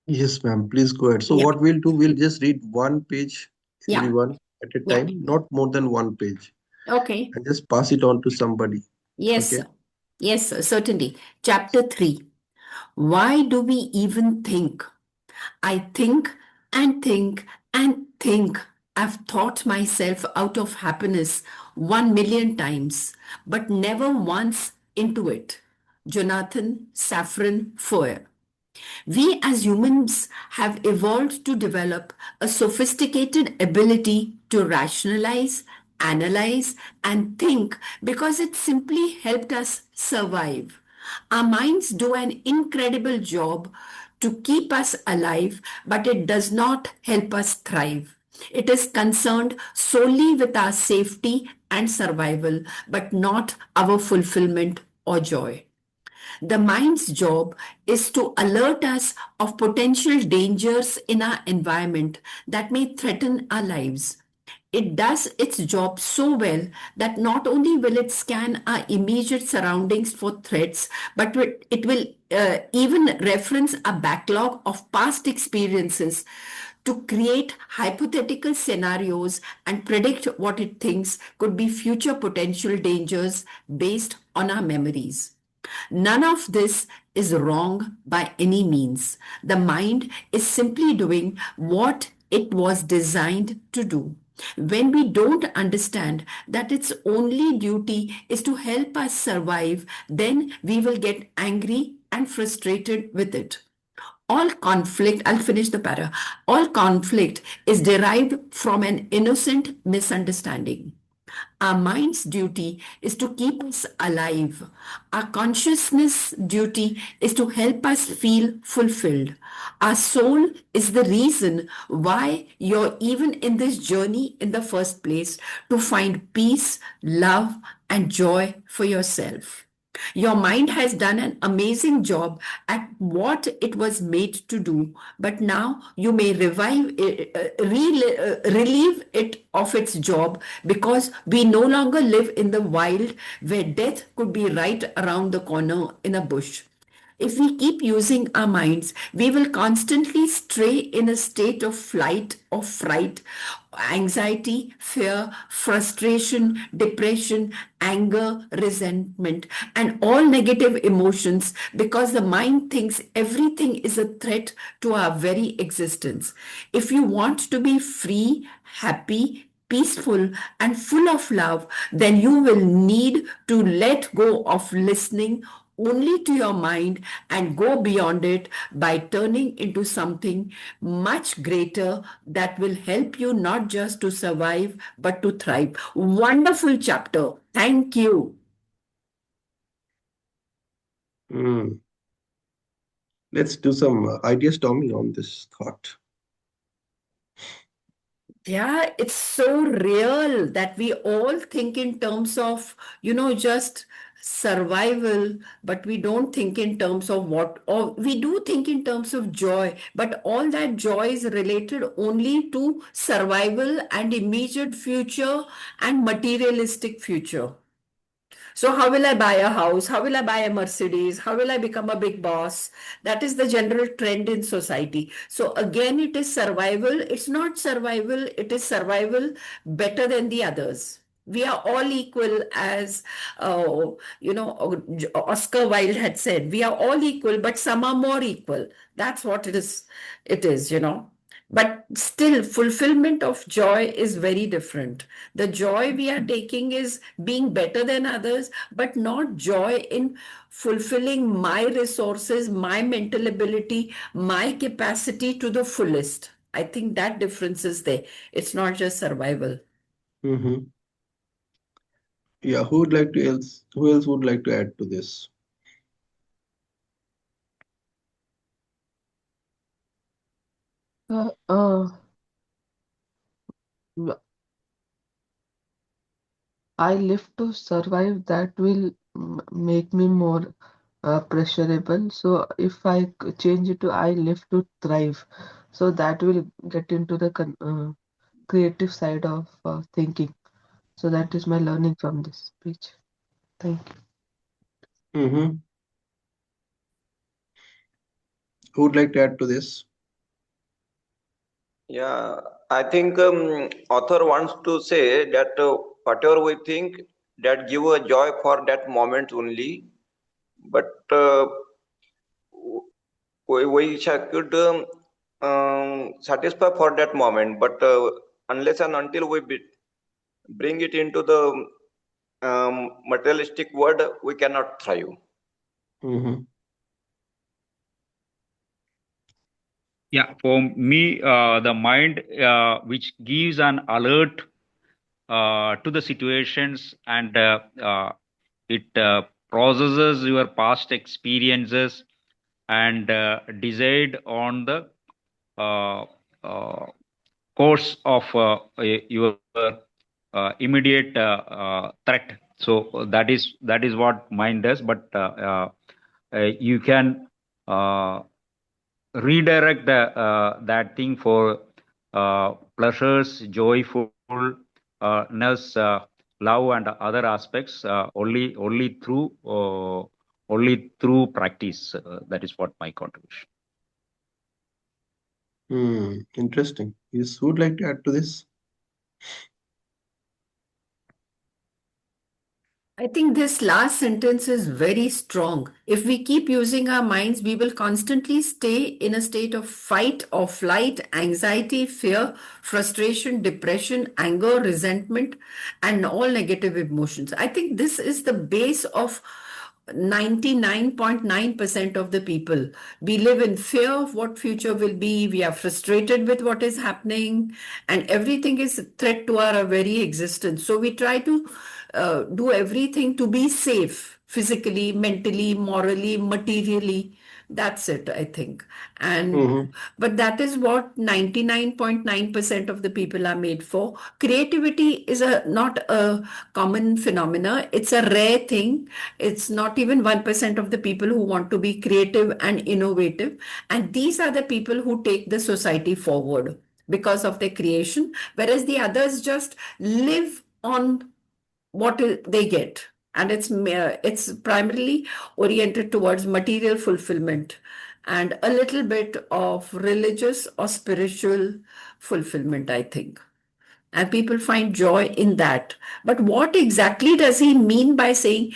Yes, ma'am. Please go ahead. So Yeah, what we'll do, we'll just read one page, yeah, everyone at a yeah. time, not more than one page, Okay. and just pass it on to somebody. Yes, Okay. sir. Yes, sir, certainly. Chapter 3. Why do we even think? I think and think and think. I've thought myself out of happiness 1 million times, but never once into it. Jonathan Safran Foer. We as humans have evolved to develop a sophisticated ability to rationalize, analyze, and think because it simply helped us survive. Our minds do an incredible job to keep us alive, but it does not help us thrive. It is concerned solely with our safety and survival, but not our fulfillment or joy. The mind's job is to alert us of potential dangers in our environment that may threaten our lives. It does its job so well that not only will it scan our immediate surroundings for threats, but it will even reference a backlog of past experiences to create hypothetical scenarios and predict what it thinks could be future potential dangers based on our memories. None of this is wrong by any means. The mind is simply doing what it was designed to do. When we don't understand that its only duty is to help us survive, then we will get angry and frustrated with it. All conflict, I'll finish the para. All conflict is derived from an innocent misunderstanding. Our mind's duty is to keep us alive. Our consciousness duty is to help us feel fulfilled. Our soul is the reason why you're even in this journey in the first place, to find peace, love, and joy for yourself. Your mind has done an amazing job at what it was made to do, but now you may relieve it of its job because we no longer live in the wild where death could be right around the corner in a bush. If we keep using our minds, we will constantly stray in a state of flight or fright, anxiety, fear, frustration, depression, anger, resentment, and all negative emotions because the mind thinks everything is a threat to our very existence. If you want to be free, happy, peaceful, and full of love, then you will need to let go of listening only to your mind and go beyond it by turning into something much greater that will help you not just to survive but to thrive. Wonderful chapter. Thank you. Hmm. Let's do some ideas, Tommy, on this thought. Yeah, it's so real that we all think in terms of, just survival, but we don't think in terms of or we do think in terms of joy, but all that joy is related only to survival and immediate future and materialistic future. So, how will I buy a house? How will I buy a Mercedes? How will I become a big boss? That is the general trend in society. So, again, it is survival. It's not survival, it is survival better than the others. We are all equal, as Oscar Wilde had said. We are all equal, but some are more equal. That's what it is. It is. But still, fulfillment of joy is very different. The joy we are taking is being better than others, but not joy in fulfilling my resources, my mental ability, my capacity to the fullest. I think that difference is there. It's not just survival. Mm-hmm. Yeah, who would like to else? Who else would like to add to this? Uh, uh, w- I live to survive. That will make me more pressurable. So if I change it to I live to thrive, so that will get into the creative side of thinking. So that is my learning from this speech. Thank you. Mm-hmm. Who would like to add to this? Yeah, I think author wants to say that whatever we think that give a joy for that moment only, but could satisfy for that moment, but unless and until bring it into the materialistic world, we cannot thrive. Mm-hmm. Yeah, for me, the mind which gives an alert to the situations, and it processes your past experiences and decide on the uh, uh, course of your immediate threat. So that is what mind does. But you can redirect that thing for pleasures, joyfulness, love, and other aspects only through practice. That is what my contribution. Hmm. Interesting. Yes, who would like to add to this? I think this last sentence is very strong. If we keep using our minds, we will constantly stay in a state of fight or flight, anxiety, fear, frustration, depression, anger, resentment, and all negative emotions. I think this is the base of 99.9% of the people. We live in fear of what future will be. We are frustrated with what is happening, and everything is a threat to our very existence. So we try to do everything to be safe physically, mentally, morally, materially. That's it, I think. And Mm-hmm. but that is what 99.9% of the people are made for. Creativity is a not a common phenomena. It's a rare thing. It's not even 1% of the people who want to be creative and innovative. And these are the people who take the society forward because of their creation, whereas the others just live on what they get, and it's primarily oriented towards material fulfillment and a little bit of religious or spiritual fulfillment, I think, and people find joy in that. But what exactly does he mean by saying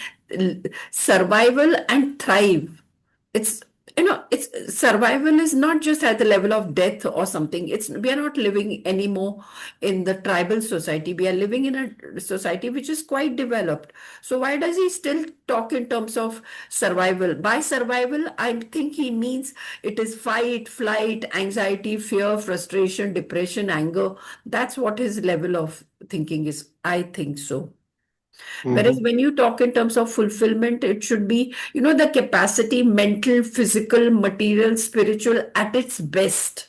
survival and thrive? It's it's survival is not just at the level of death or something. It's we are not living anymore in the tribal society. We are living in a society which is quite developed. So why does he still talk in terms of survival? By survival, I think he means it is fight, flight, anxiety, fear, frustration, depression, anger. That's what his level of thinking is. I think so. Whereas Mm-hmm. when you talk in terms of fulfillment, it should be, the capacity, mental, physical, material, spiritual, at its best,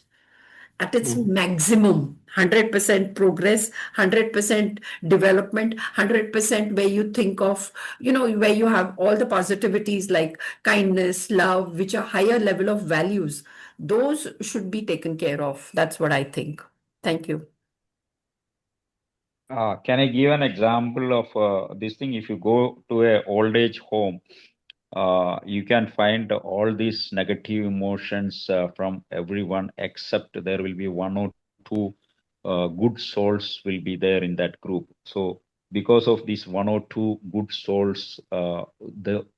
at its Mm-hmm. maximum. 100% progress, 100% development, 100% where you think of, where you have all the positivities like kindness, love, which are higher level of values. Those should be taken care of. That's what I think. Thank you. Can I give an example of this thing? If you go to a old age home, you can find all these negative emotions from everyone, except there will be one or two good souls will be there in that group. So because of these one or two good souls,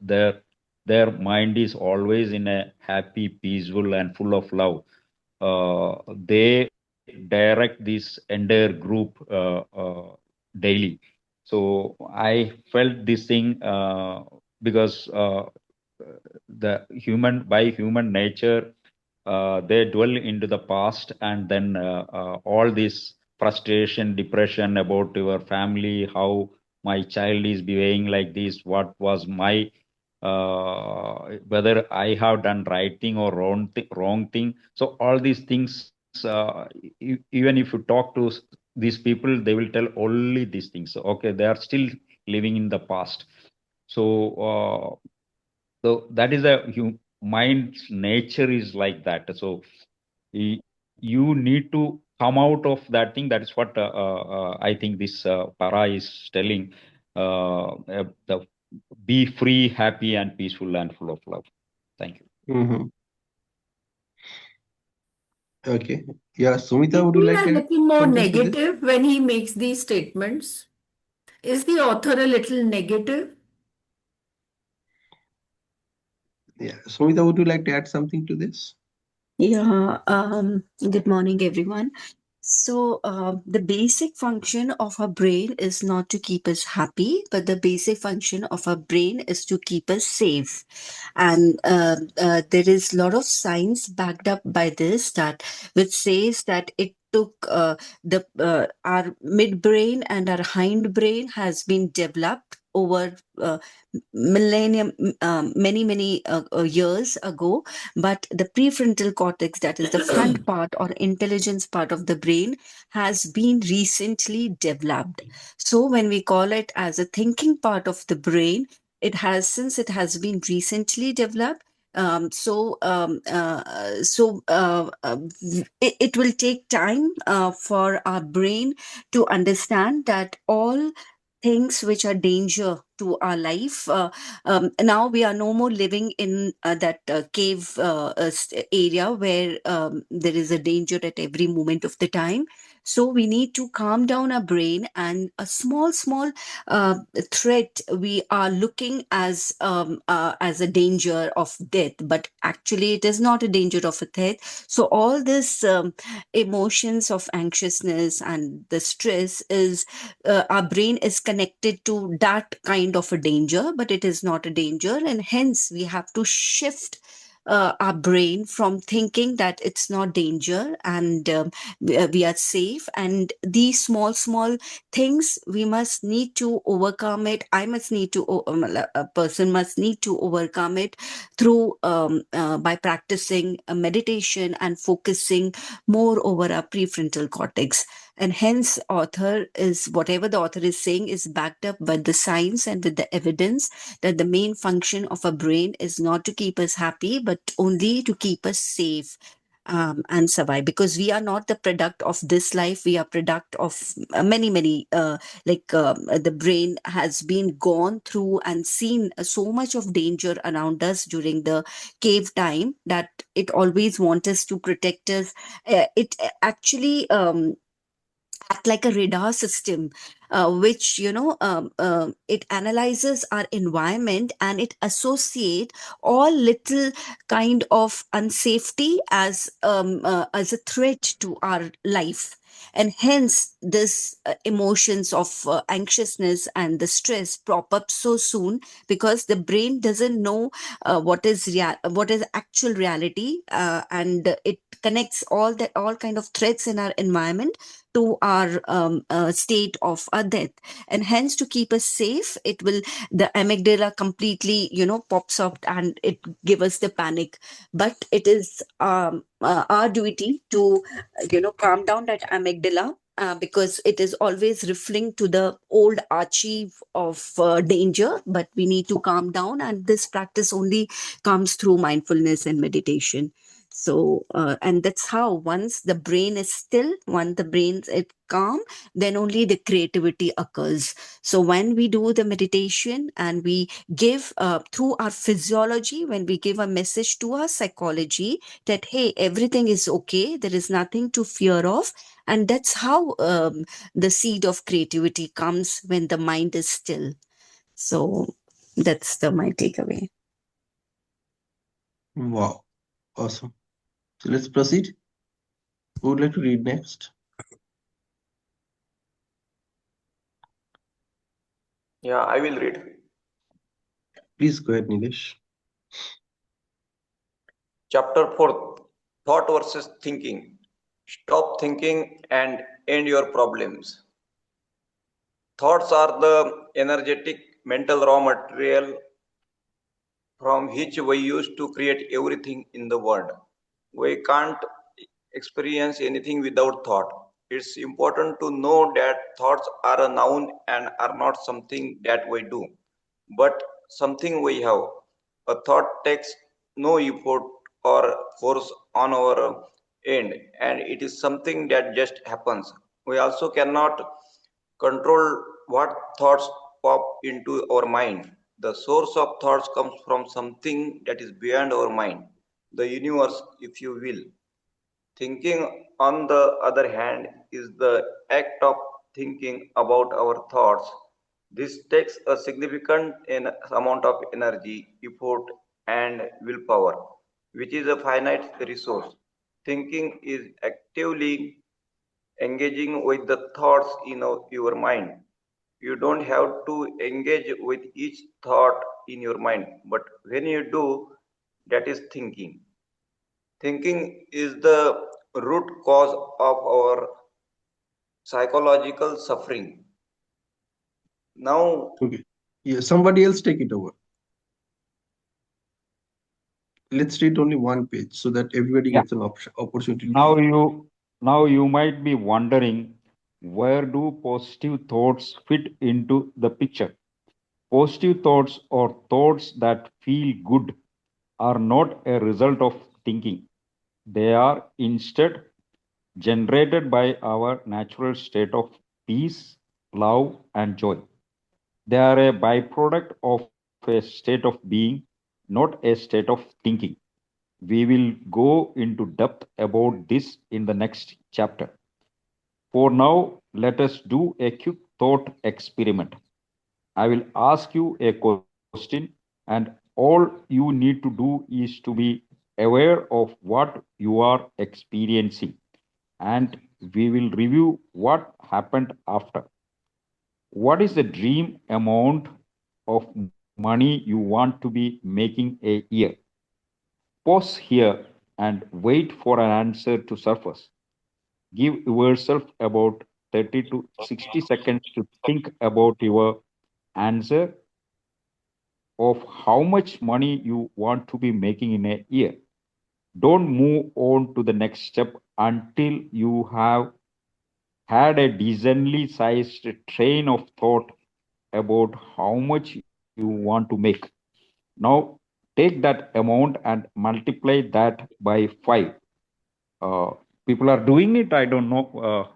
their mind is always in a happy, peaceful, and full of love. They direct this entire group daily. So I felt this thing because the human by human nature, they dwell into the past, and then all this frustration, depression about your family, how my child is behaving like this, what was my whether I have done right thing or wrong thing. So all these things, even if you talk to these people, they will tell only these things. Okay, they are still living in the past. So that is a mind's nature is like that. So you need to come out of that thing. That is what I think this para is telling. The be free, happy, and peaceful, and full of love. Thank you. Mm-hmm. Okay. Yeah, Sumita, Is would you he like a to add little more something to this? negative when he makes these statements? Is the author a little negative? Yeah, Sumita, would you like to add something to this? Yeah, good morning, everyone. So, the basic function of our brain is not to keep us happy, but the basic function of our brain is to keep us safe. And there is a lot of science backed up by this that which says that it took the our midbrain and our hindbrain has been developed over millennium, many years ago, but the prefrontal cortex, that is the front part or intelligence part of the brain, has been recently developed. So when we call it as a thinking part of the brain, since it has been recently developed, it will take time for our brain to understand that all things which are danger to our life. Now we are no more living in that cave area where there is a danger at every moment of the time. So we need to calm down our brain, and a small uh, threat we are looking as a danger of death, but actually it is not a danger of a death. So all this emotions of anxiousness and the stress is our brain is connected to that kind of a danger, but it is not a danger. And hence, we have to shift our brain from thinking that it's not danger and we are safe. And these small things, we must need to overcome it. I must need to, a person must need to overcome it through by practicing meditation and focusing more over our prefrontal cortex. And hence author is whatever the author is saying is backed up by the science and with the evidence that the main function of a brain is not to keep us happy but only to keep us safe, and survive, because we are not the product of this life. We are product of many the brain has been gone through and seen so much of danger around us during the cave time that it always wants us to protect us. It actually act like a radar system, which it analyzes our environment and it associate all little kind of unsafety as a threat to our life. And hence this emotions of anxiousness and the stress prop up so soon, because the brain doesn't know what is actual reality, and it connects all kind of threats in our environment to our state of death. And hence, to keep us safe, it will the amygdala completely pops up and it give us the panic. But it is our duty to calm down that amygdala, because it is always referring to the old archive of danger, but we need to calm down, and this practice only comes through mindfulness and meditation. So and that's how, once the brain is still, once the brain is calm, then only the creativity occurs. So when we do the meditation and we give through our physiology, when we give a message to our psychology that hey, everything is okay, there is nothing to fear of, and that's how the seed of creativity comes, when the mind is still. So that's my takeaway. Wow, awesome. So let's proceed. Who would like to read next? Yeah, I will read. Please go ahead, Nilesh. Chapter 4, Thought versus Thinking. Stop thinking and end your problems. Thoughts are the energetic mental raw material from which we use to create everything in the world. We can't experience anything without thought. It's important to know that thoughts are a noun and are not something that we do, but something we have. A thought takes no effort or force on our end, and it is something that just happens. We also cannot control what thoughts pop into our mind. The source of thoughts comes from something that is beyond our mind, the universe, if you will. Thinking, on the other hand, is the act of thinking about our thoughts. This takes a significant amount of energy, effort, and willpower, which is a finite resource. Thinking is actively engaging with the thoughts in your mind. You don't have to engage with each thought in your mind, but when you do, that is thinking. Thinking is the root cause of our psychological suffering. Now, Okay. Yeah, somebody else take it over. Let's read only one page so that everybody Yeah. gets an opportunity to Now read. you might be wondering, where do positive thoughts fit into the picture? Positive thoughts or thoughts that feel good are not a result of thinking. They are instead generated by our natural state of peace, love, and joy. They are a byproduct of a state of being, not a state of thinking. We will go into depth about this in the next chapter. For now, let us do a quick thought experiment. I will ask you a question, and all you need to do is to be aware of what you are experiencing, and we will review what happened after. What is the dream amount of money you want to be making a year? Pause here and wait for an answer to surface. Give yourself about 30 to 60 seconds to think about your answer of how much money you want to be making in a year. Don't move on to the next step until you have had a decently sized train of thought about how much you want to make. Now, take that amount and multiply that by 5. Uh, People are doing it. I don't know.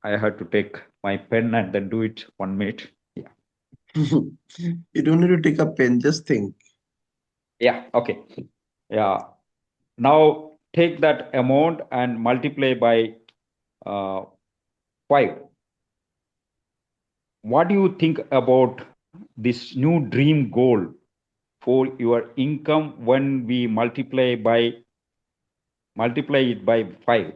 I had to take my pen and then do it 1 minute. Yeah. You don't need to take a pen, just think. Yeah. Okay. Yeah. Now take that amount and multiply by 5. What do you think about this new dream goal for your income when we multiply it by 5?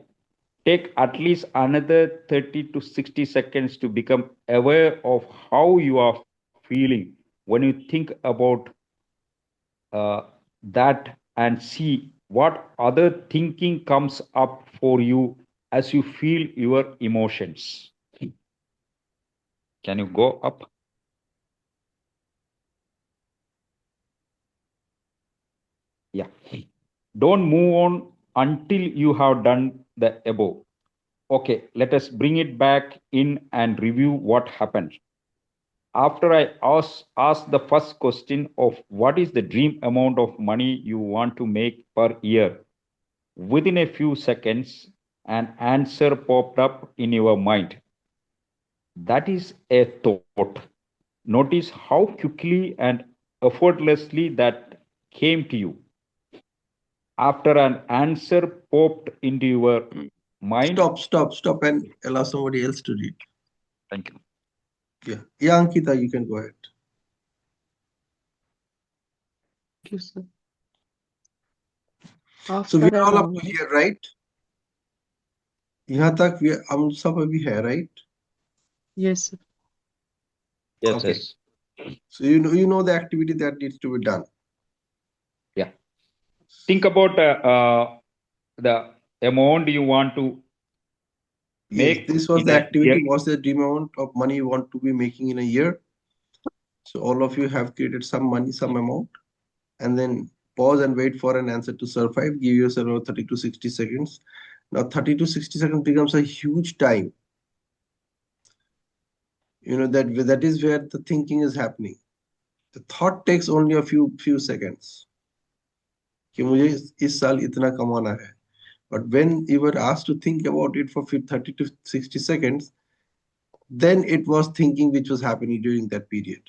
Take at least another 30 to 60 seconds to become aware of how you are feeling when you think about uh, that, and see what other thinking comes up for you as you feel your emotions. Can you go up? Yeah. Don't move on until you have done the above. Okay, let us bring it back in and review what happened. After I ask the first question of what is the dream amount of money you want to make per year, within a few seconds, an answer popped up in your mind. That is a thought. Notice how quickly and effortlessly that came to you. After an answer popped into your mind. Stop, and allow somebody else to read. Thank you. Yeah. Yeah, Ankita, you can go ahead. Thank you, sir. So After we are an all up to hour, here, right? यहाँ तक हम सब अभी है, right? yes, sir. Yes, Okay. yes. So you know the activity that needs to be done. Yeah. Think about the amount you want to Yes, make this was in the a year. activity. What's the dream amount of money you want to be making in a year? So all of you have created some money, some amount, and then pause and wait for an answer to survive. Give yourself around 30 to 60 seconds. Now 30 to 60 seconds becomes a huge time. That is where the thinking is happening. The thought takes only a few seconds. कि मुझे इस साल इतना कमाना है. But when you were asked to think about it for 30 to 60 seconds, then it was thinking which was happening during that period.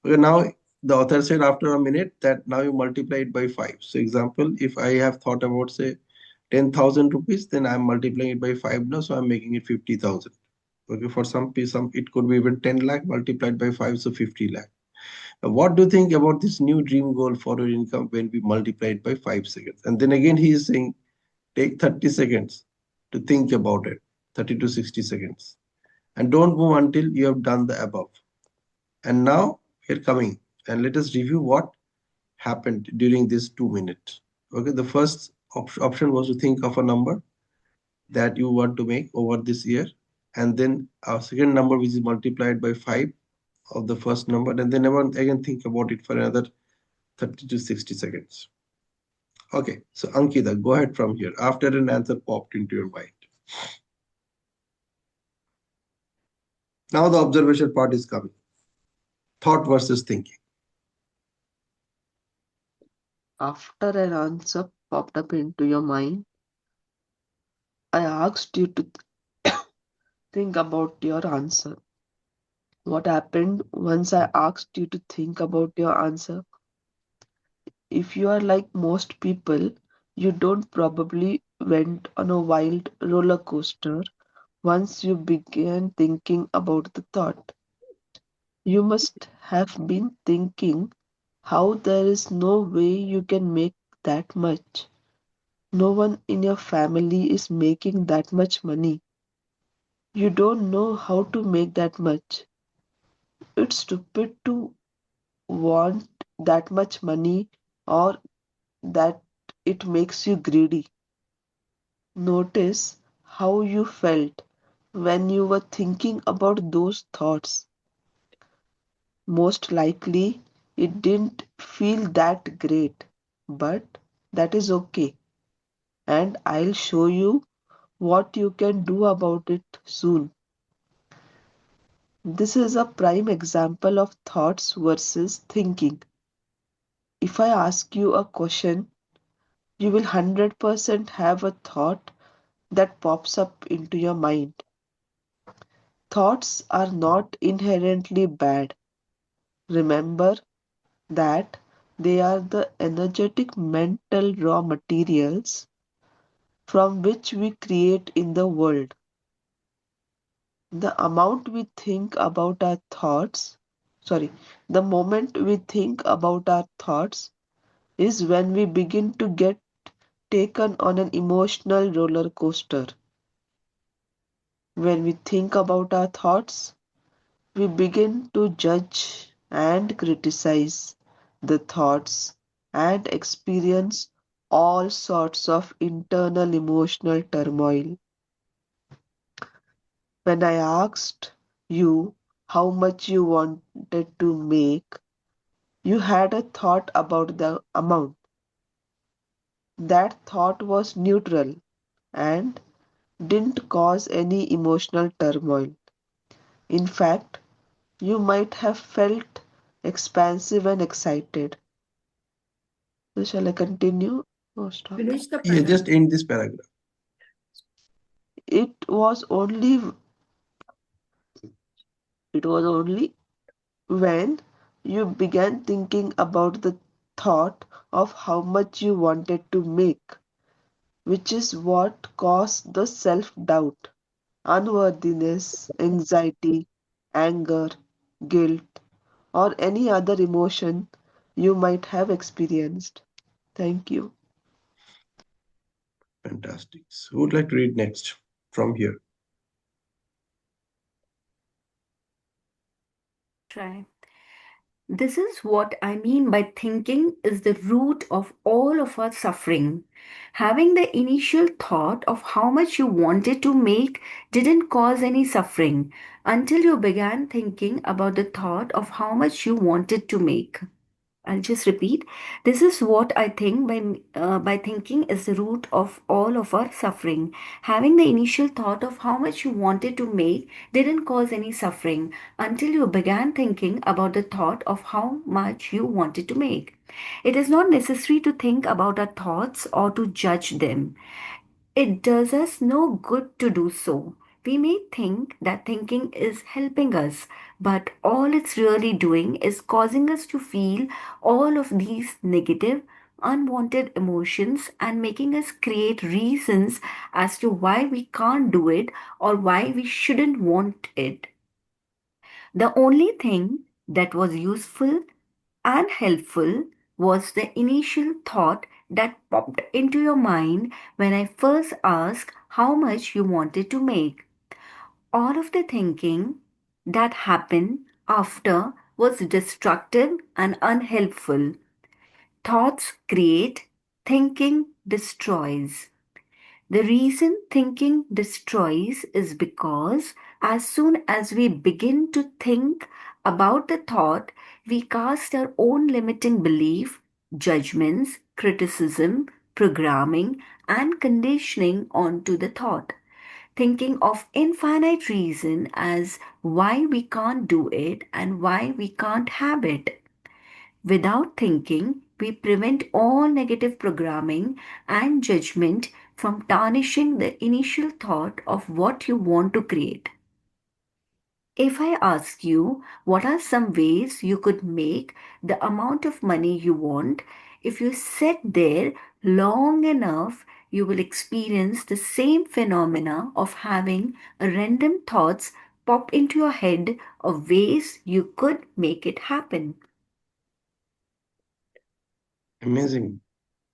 Okay, now the author said after a minute that now you multiply it by 5. So example, if I have thought about say 10,000 rupees, then I'm multiplying it by 5 now, so I'm making it 50,000. Okay, for some it could be even 10 lakh multiplied by 5, so 50 lakh. Now, what do you think about this new dream goal for your income when we multiply it by 5 seconds? And then again, he is saying take 30 seconds to think about it, 30 to 60 seconds. And don't move until you have done the above. And now we're coming and let us review what happened during this 2 minutes. Okay, the first option was to think of a number that you want to make over this year, and then a second number which is multiplied by 5 of the first number, and then again think about it for another 30 to 60 seconds. Okay, so Ankita, go ahead from here after an answer popped into your mind. Now the observation part is coming. Thought versus thinking. After an answer popped up into your mind, I asked you to think about your answer. What happened once I asked you to think about your answer? If you are like most people, you don't probably went on a wild roller coaster once you began thinking about the thought. You must have been thinking how there is no way you can make that much. No one in your family is making that much money. You don't know how to make that much. It's stupid to want that much money or that it makes you greedy. Notice how you felt when you were thinking about those thoughts. Most likely, it didn't feel that great, but that is okay. And I'll show you what you can do about it soon. This is a prime example of thoughts versus thinking. If I ask you a question, you will 100% have a thought that pops up into your mind. Thoughts are not inherently bad. Remember that they are the energetic mental raw materials from which we create in the world. The amount we think about our thoughts, sorry, the moment we think about our thoughts is when we begin to get taken on an emotional roller coaster. When we think about our thoughts, we begin to judge and criticize the thoughts and experience all sorts of internal emotional turmoil. When I asked you how much you wanted to make, you had a thought about the amount. That thought was neutral and didn't cause any emotional turmoil. In fact, you might have felt expansive and excited. So shall I continue or stop? Finish the Yeah, paragraph. just end this paragraph. It was only it was only when you began thinking about the thought of how much you wanted to make, which is what caused the self-doubt, unworthiness, anxiety, anger, guilt, or any other emotion you might have experienced. Thank you. Fantastic. So who would like to read next from here? Try. This is what I mean by thinking is the root of all of our suffering. Having the initial thought of how much you wanted to make didn't cause any suffering until you began thinking about the thought of how much you wanted to make. I'll just repeat. This is what I think by thinking is the root of all of our suffering. Having the initial thought of how much you wanted to make didn't cause any suffering until you began thinking about the thought of how much you wanted to make. It is not necessary to think about our thoughts or to judge them. It does us no good to do so. We may think that thinking is helping us, but all it's really doing is causing us to feel all of these negative, unwanted emotions and making us create reasons as to why we can't do it or why we shouldn't want it. The only thing that was useful and helpful was the initial thought that popped into your mind when I first asked how much you wanted to make. All of the thinking that happened after was destructive and unhelpful. Thoughts create, thinking destroys. The reason thinking destroys is because as soon as we begin to think about the thought, we cast our own limiting belief, judgments, criticism, programming, and conditioning onto the thought, thinking of infinite reason as why we can't do it and why we can't have it. Without thinking, we prevent all negative programming and judgment from tarnishing the initial thought of what you want to create. If I ask you what are some ways you could make the amount of money you want, if you sit there long enough, you will experience the same phenomena of having random thoughts pop into your head of ways you could make it happen. Amazing.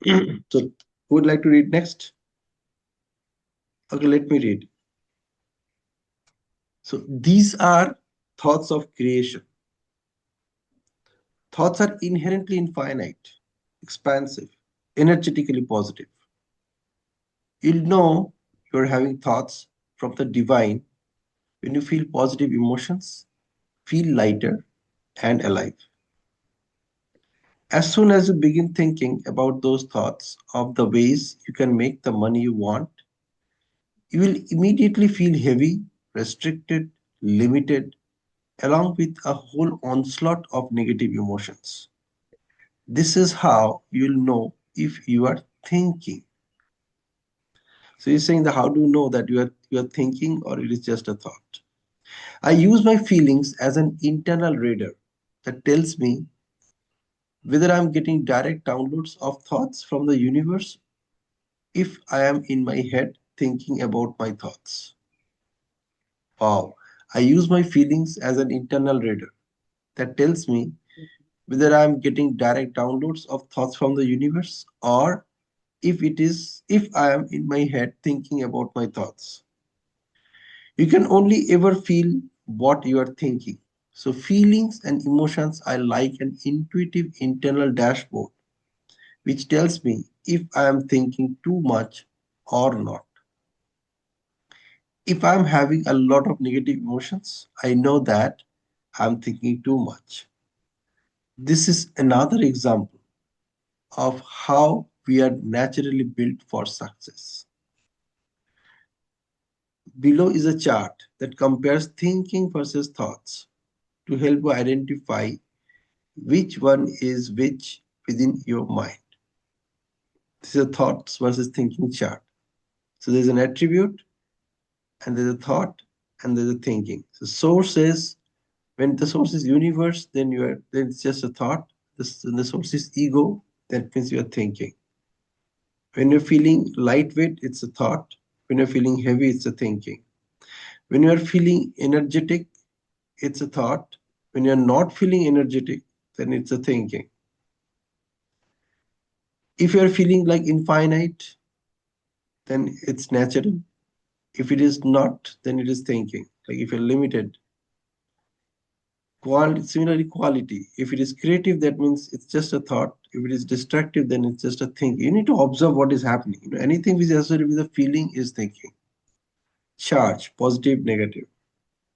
So, who would like to read next? Okay, let me read. So, these are thoughts of creation. Thoughts are inherently infinite, expansive, energetically positive. You'll know you're having thoughts from the divine when you feel positive emotions, feel lighter and alive. As soon as you begin thinking about those thoughts of the ways you can make the money you want, you will immediately feel heavy, restricted, limited, along with a whole onslaught of negative emotions. This is how you'll know if you are thinking. So you're saying that how do you know that you are thinking or it is just a thought? I use my feelings as an internal radar that tells me whether I'm getting direct downloads of thoughts from the universe if I am in my head thinking about my thoughts. Wow. I use my feelings as an internal radar that tells me whether I'm getting direct downloads of thoughts from the universe or if I am in my head thinking about my thoughts. You can only ever feel what you are thinking. So feelings and emotions are like an intuitive internal dashboard which tells me if I am thinking too much or not. If I'm having a lot of negative emotions, I know that I'm thinking too much. This is another example of how we are naturally built for success. Below is a chart that compares thinking versus thoughts to help you identify which one is which within your mind. This is a thoughts versus thinking chart. So there's an attribute and there's a thought and there's a thinking. So source is when the source is universe, then it's just a thought. When the source is ego, that means you are thinking. When you're feeling lightweight, it's a thought. When you're feeling heavy, it's a thinking. When you're feeling energetic, it's a thought. When you're not feeling energetic, then it's a thinking. If you're feeling like infinite, then it's natural. If it is not, then it is thinking. Like if you're limited, similarly quality. If it is creative, that means it's just a thought. If it is destructive, then it's just a thing. You need to observe what is happening. Anything which is associated with a feeling is thinking. Charge, positive, negative.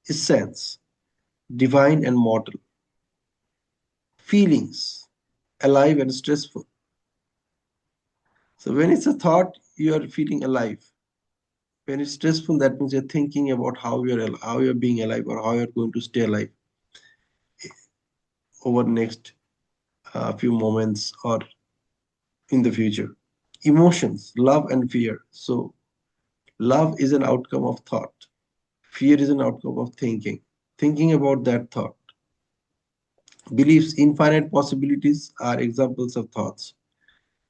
Essence, divine and mortal. Feelings, alive and stressful. So when it's a thought, you are feeling alive. When it's stressful, that means you're thinking about how you're being alive or how you're going to stay alive over the next few moments or in the future. Emotions, love and fear. So love is an outcome of thought. Fear is an outcome of thinking. Thinking about that thought. Beliefs, infinite possibilities are examples of thoughts.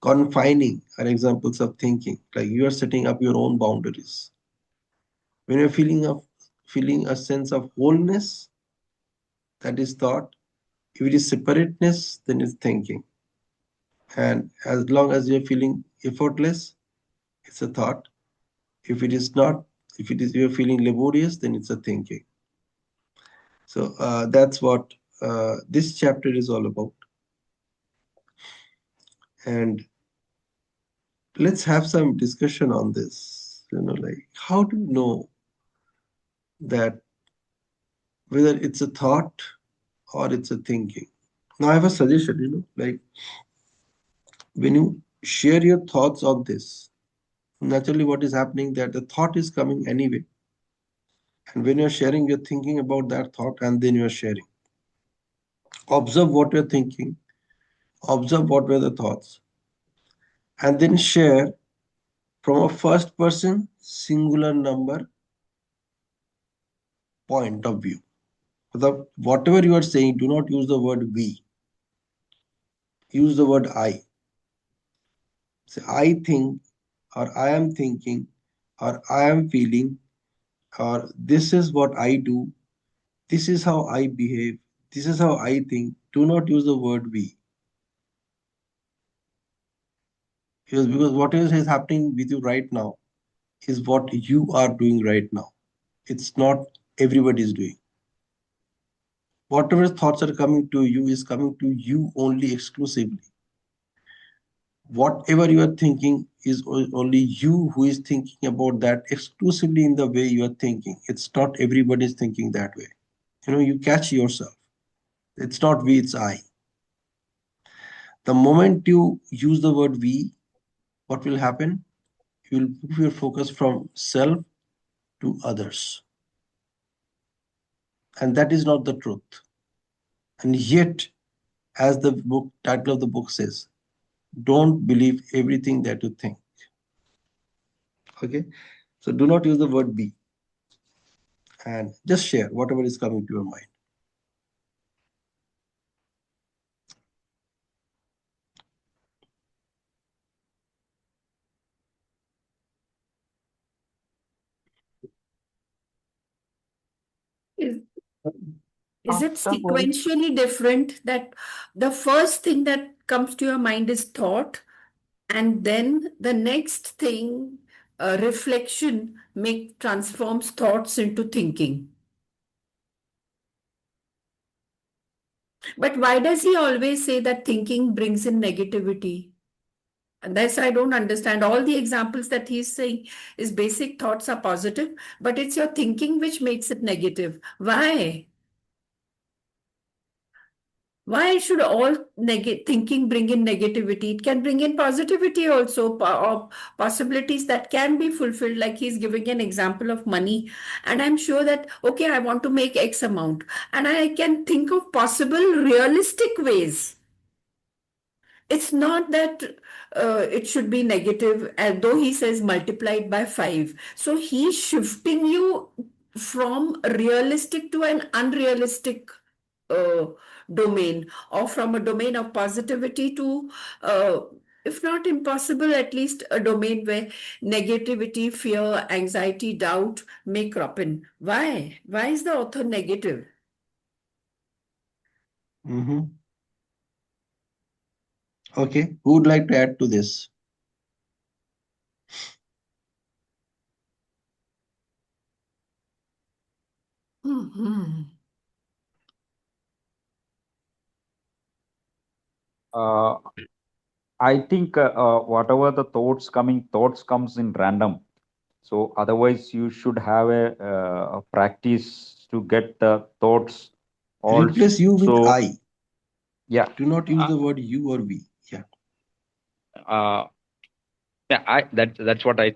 Confining are examples of thinking. Like you are setting up your own boundaries. When you're feeling a sense of wholeness, that is thought. If it is separateness, then it's thinking. And as long as you're feeling effortless, it's a thought. If it is not, if it is you're feeling laborious, then it's a thinking. So that's what this chapter is all about. And let's have some discussion on this. Like how to know that whether it's a thought or it's a thinking. Now I have a suggestion. Like when you share your thoughts on this, naturally what is happening that the thought is coming anyway, and when you're sharing, you're thinking about that thought and then you're sharing. Observe what you're thinking, observe what were the thoughts, and then share from a first person singular number point of view. Whatever you are saying, do not use the word we, use the word I. Say I think, or I am thinking, or I am feeling, or this is what I do, this is how I behave, this is how I think. Do not use the word we. Because what is happening with you right now is what you are doing right now. It's not everybody is doing. Whatever thoughts are coming to you is coming to you only exclusively. Whatever you are thinking is only you who is thinking about that exclusively in the way you are thinking. It's not everybody is thinking that way. You catch yourself. It's not we, it's I. The moment you use the word we, what will happen? You will move your focus from self to others. And that is not the truth. And yet, as the book title of the book says, don't believe everything that you think. Okay? So do not use the word be, and just share whatever is coming to your mind. Is, is it After going, sequentially different that the first thing that comes to your mind is thought, and then the next thing, reflection, transforms thoughts into thinking? But why does he always say that thinking brings in negativity? And that's I don't understand. All the examples that he's saying is basic thoughts are positive, but it's your thinking which makes it negative. Why? Why should all thinking bring in negativity? It can bring in positivity also, or possibilities that can be fulfilled. Like he's giving an example of money, and I'm sure that okay, I want to make X amount, and I can think of possible realistic ways. It's not that it should be negative, and though he says multiplied by 5. So he's shifting you from realistic to an unrealistic uh, domain, or from a domain of positivity to, if not impossible, at least a domain where negativity, fear, anxiety, doubt may crop in. Why? Why is the author negative? Mm-hmm. Okay, who would like to add to this? Mhm. Uh, I think whatever the thoughts comes in random. So otherwise, you should have a practice to get the thoughts Replace you with also. I. Yeah, Do not use uh, the word you or we. Yeah. uh, yeah. That's what I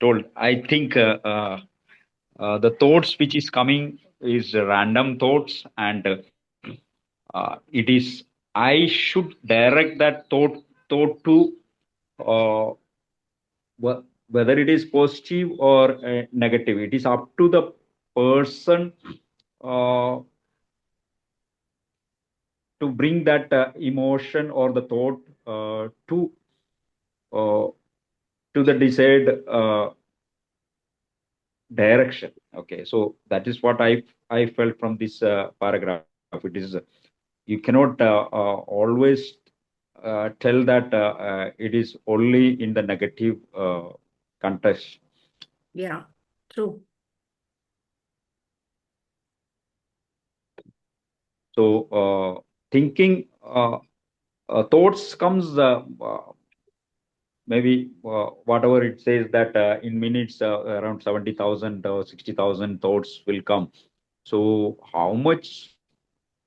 told. I think the thoughts which is coming is random thoughts, and it is I should direct that thought to uh, whether it is positive or negative. It is up to the person uh, to bring that emotion or the thought uh, to the desired direction. Okay, so that is what I felt from this paragraph. It is you cannot always tell that it is only in the negative context. Yeah, true. So thinking thoughts comes maybe whatever it says that in minutes around 70,000 or 60,000 thoughts will come. So how much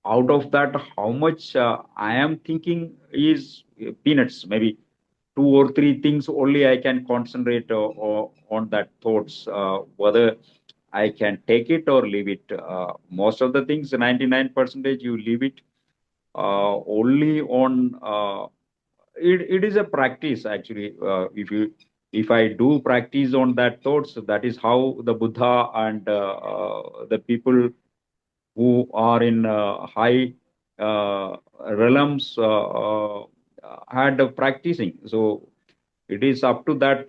out of that, how much I am thinking is peanuts. Maybe two or three things only I can concentrate on that thoughts, whether I can take it or leave it. Most of the things, 99% you leave it only on. It is a practice actually. If I do practice on that thoughts, that is how the Buddha and the people who are in high realms had practicing. So it is up to that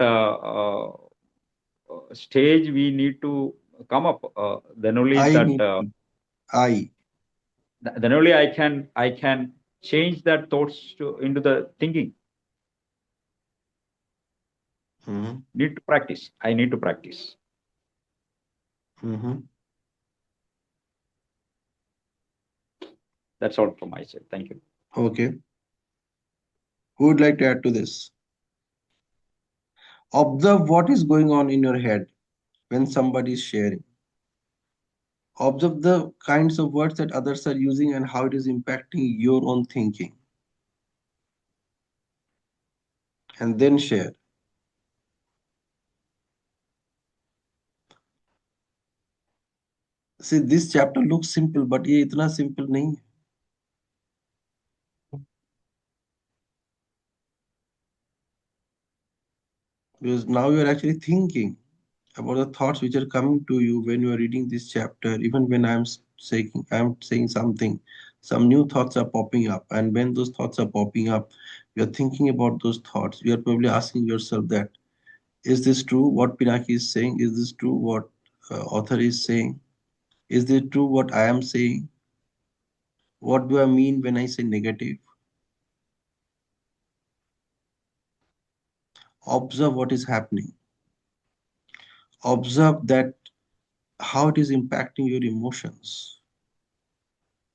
stage we need to come up. Then only I that need I. then only I can change that thoughts into the thinking. Mm-hmm. Need to practice. I need to practice. Mm-hmm. That's all from my side. Thank you. Okay. Who would like to add to this? Observe what is going on in your head when somebody is sharing. Observe the kinds of words that others are using and how it is impacting your own thinking. And then share. See, this chapter looks simple, but ये इतना simple नहीं है. Because now you are actually thinking about the thoughts which are coming to you when you are reading this chapter. Even when I'm saying something, some new thoughts are popping up, and when those thoughts are popping up, you are thinking about those thoughts. You are probably asking yourself that, is this true what Pinaki is saying? Is this true what author is saying? Is it true what I am saying? What do I mean when I say negative? Observe what is happening. Observe that how it is impacting your emotions.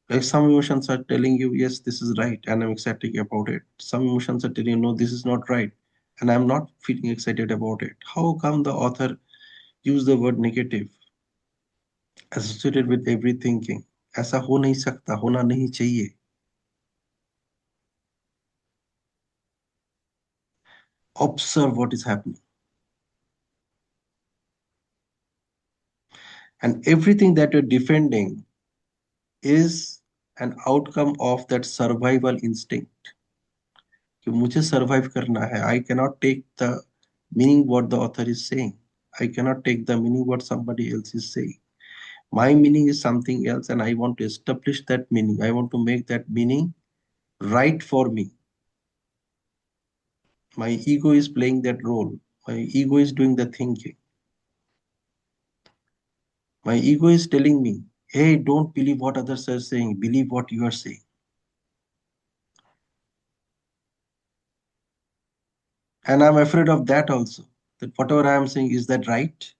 Like some emotions are telling you, yes, this is right, and I'm excited about it. Some emotions are telling you, no, this is not right, and I'm not feeling excited about it. How come the author used the word negative associated with every thinking? ऐसा हो नहीं सकता, होना नहीं चाहिए. Observe what is happening. And everything that you're defending is an outcome of that survival instinct. कि मुझे survive करना है. I cannot take the meaning what the author is saying. I cannot take the meaning what somebody else is saying. My meaning is something else, and I want to establish that meaning. I want to make that meaning right for me. My ego is playing that role. My ego is doing the thinking. My ego is telling me, hey, don't believe what others are saying, believe what you are saying. And I'm afraid of that also. That whatever I am saying, is that right?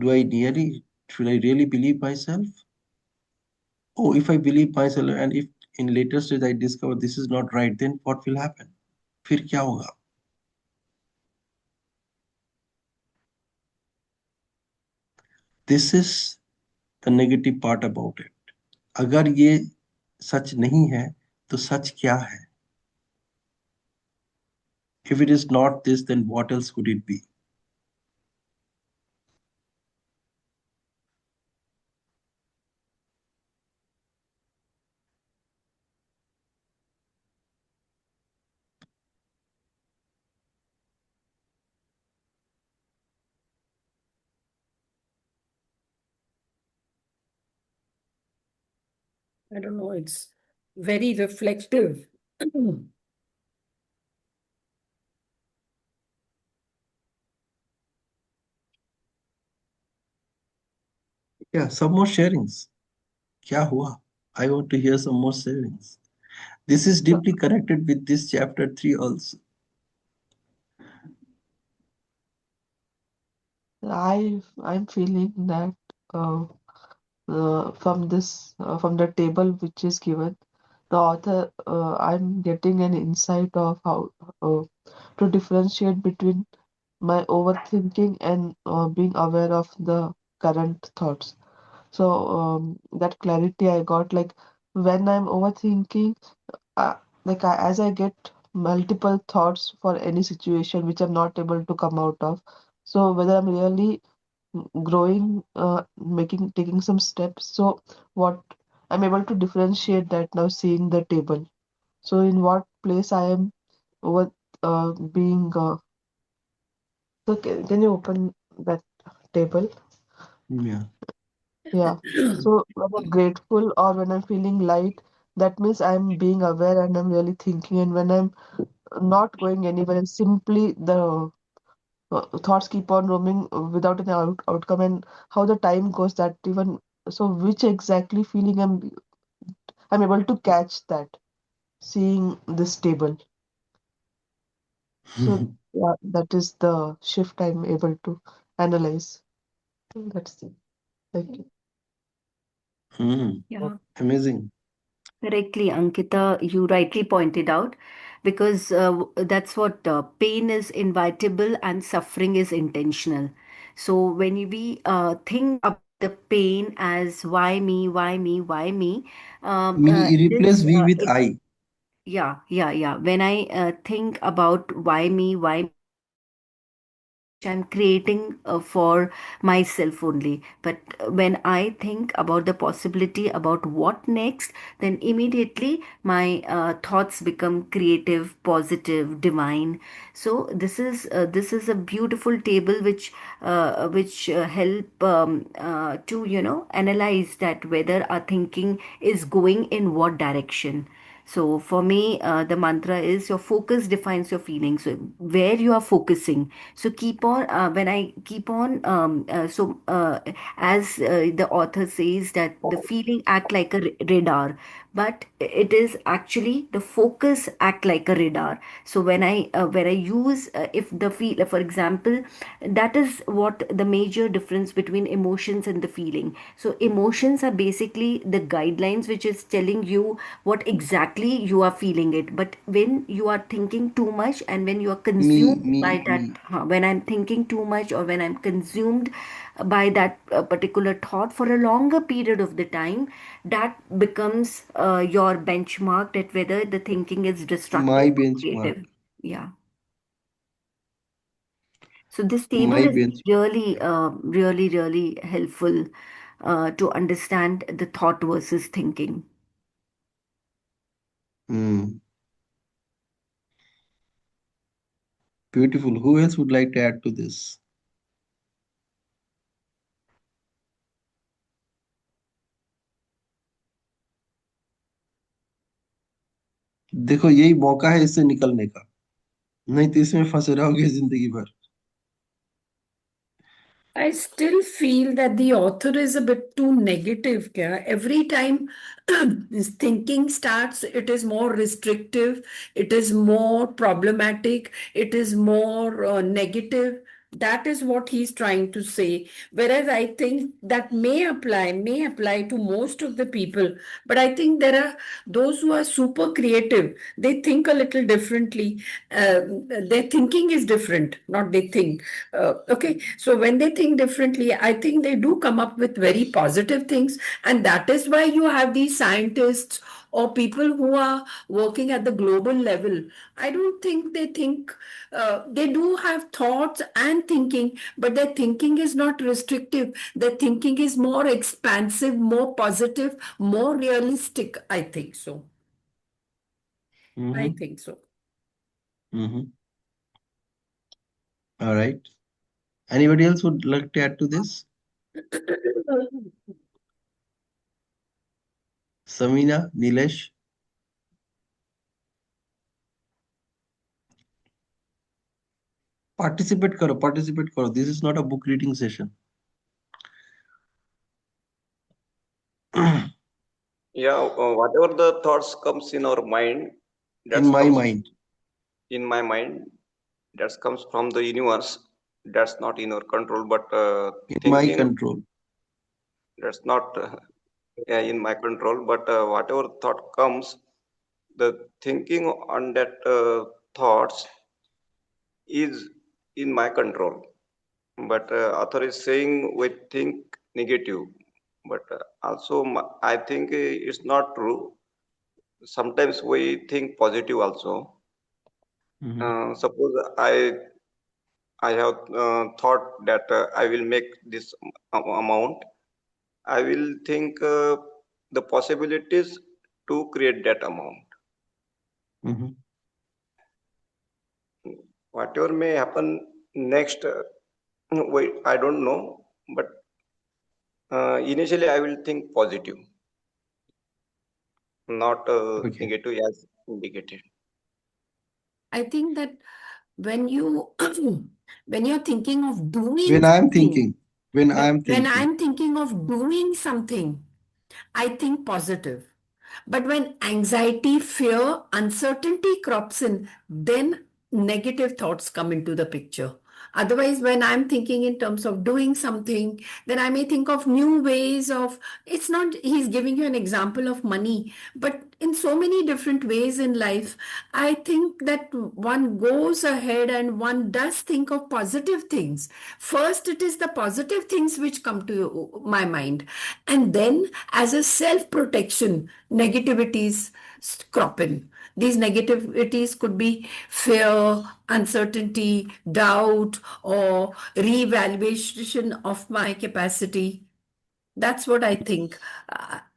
Should I really believe myself? Oh, if I believe myself and if in later stage I discover this is not right, then what will happen? फिर क्या होगा? This is the negative part about it. अगर ये सच नहीं है, तो सच क्या है? If it is not this, then what else could it be? I don't know, it's very reflective. Yeah, some more sharings. Kya hua? I want to hear some more sharings. This is So deeply connected with this chapter 3 also. I'm feeling that uh, from the table which is given, the author I'm getting an insight of how uh, to differentiate between my overthinking and being aware of the current thoughts. So that clarity I got, like when I'm overthinking, uh, as I get multiple thoughts for any situation which I'm not able to come out of. So whether I'm really growing, making taking some steps. So what I'm able to differentiate that now seeing the table. So in what place I am over being. So can you open that table? Yeah. Yeah. So when I'm grateful or when I'm feeling light, that means I'm being aware and I'm really thinking. And when I'm not going anywhere and simply the thoughts keep on roaming without an outcome, and how the time goes, that even so which exactly feeling I'm able to catch that seeing this table. So yeah, that is the shift I'm able to analyze. That's it. Thank you. Hmm. Yeah. Amazing. Correctly, Ankita, you rightly pointed out, because that's what pain is inevitable and suffering is intentional. So when we think about the pain as why me, why me, why me, Me it replace is we with it I. yeah, yeah, yeah. When I think about why me, it's something which I'm creating for myself only. But when I think about the possibility about what next, then immediately my thoughts become creative, positive, divine. So this is a beautiful table which help to analyze that whether our thinking is going in what direction. So for me, the mantra is your focus defines your feelings. So where you are focusing. So keep on, when I keep on, as the author says that the feeling act like a radar, but it is actually the focus act like a radar. So when I use, if the feel, for example, that is what the major difference between emotions and the feeling. So emotions are basically the guidelines which is telling you what exactly you are feeling it. But when you are thinking too much and when you are Me, consumed me, by me. that, when I'm thinking too much or when I'm consumed by that particular thought for a longer period of the time, that becomes your benchmark that whether the thinking is destructive My or benchmark. creative. Yeah. So this table My is bench. really, really helpful to understand the thought versus thinking. Hmm. Beautiful. Who else would like to add to this? देखो यही मौका है इससे निकलने का, नहीं तो इसमें फंसे रहोगे जिंदगी भर. I still feel that the author is a bit too negative. Kya? Every time his thinking starts, it is more restrictive, it is more problematic, it is more negative. That is what he's trying to say. Whereas I think that may apply to most of the people. But I think there are those who are super creative. They think a little differently. Their thinking is different, not they think. Okay, so when they think differently, I think they do come up with very positive things, and that is why you have these scientists or people who are working at the global level. I don't think they think, they do have thoughts and thinking, but their thinking is not restrictive. Their thinking is more expansive, more positive, more realistic. I think so. I Mm-hmm. think so. Mm-hmm. All right. Anybody else would like to add to this? Samina, Nilesh, participate karo. This is not a book reading session. Yeah, whatever the thoughts comes in our mind, In that my comes mind. in my mind, that comes from the universe. That's not in our control, but In my thinking, control. that's not yeah, in my control. But whatever thought comes, the thinking on that thoughts is in my control. But author is saying we think negative, but also I think it's not true. Sometimes we think positive also. Mhm. Suppose I have thought that I will make this amount. I will think the possibilities to create that amount. Mhm. Whatever may happen next, wait, I don't know. But initially, I will think positive, not Okay. negative as indicated. I think that when you when you're thinking of When doing I am something, thinking, when I am when thinking. I'm thinking of doing something, I think positive. But when anxiety, fear, uncertainty crops in, then negative thoughts come into the picture. Otherwise, when I'm thinking in terms of doing something, then I may think of new ways of, it's not, he's giving you an example of money, but in so many different ways in life, I think that one goes ahead and one does think of positive things. First, it is the positive things which come to my mind. And then, as a self protection, negativities crop in. These negativities could be fear, uncertainty, doubt, or reevaluation of my capacity. That's what I think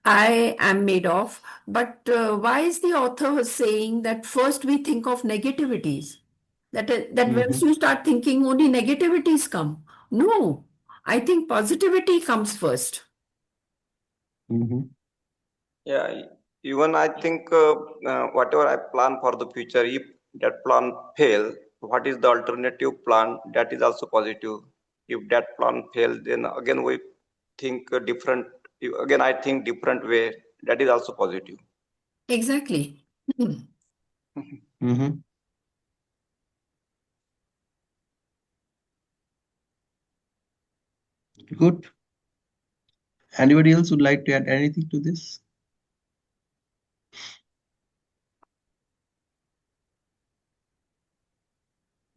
I am made of. But why is the author saying that first we think of negativities? That once Mhm. you start thinking, only negativities come. No, I think positivity comes first. Mhm. Yeah, even I think whatever I plan for the future, if that plan fail, what is the alternative plan? That is also positive. If that plan fail, then again we think different. Again, I think different way. That is also positive. Exactly. Hmm. Mhm. Good. Anybody else would like to add anything to this?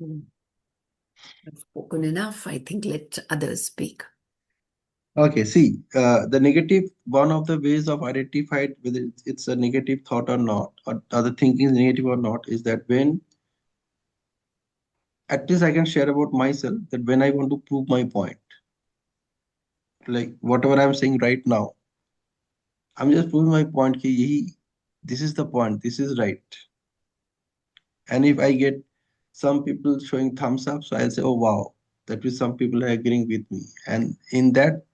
I've spoken enough. I think let others speak. Okay, see, the negative, one of the ways of identified whether it's a negative thought or not, or the thinking is negative or not, is that when, at least I can share about myself, that when I want to prove my point, like whatever I'm saying right now, I'm just proving my point, ki yahi, this is the point, this is right. And if I get some people showing thumbs up, so I'll say, oh wow, that means some people are agreeing with me. And in that,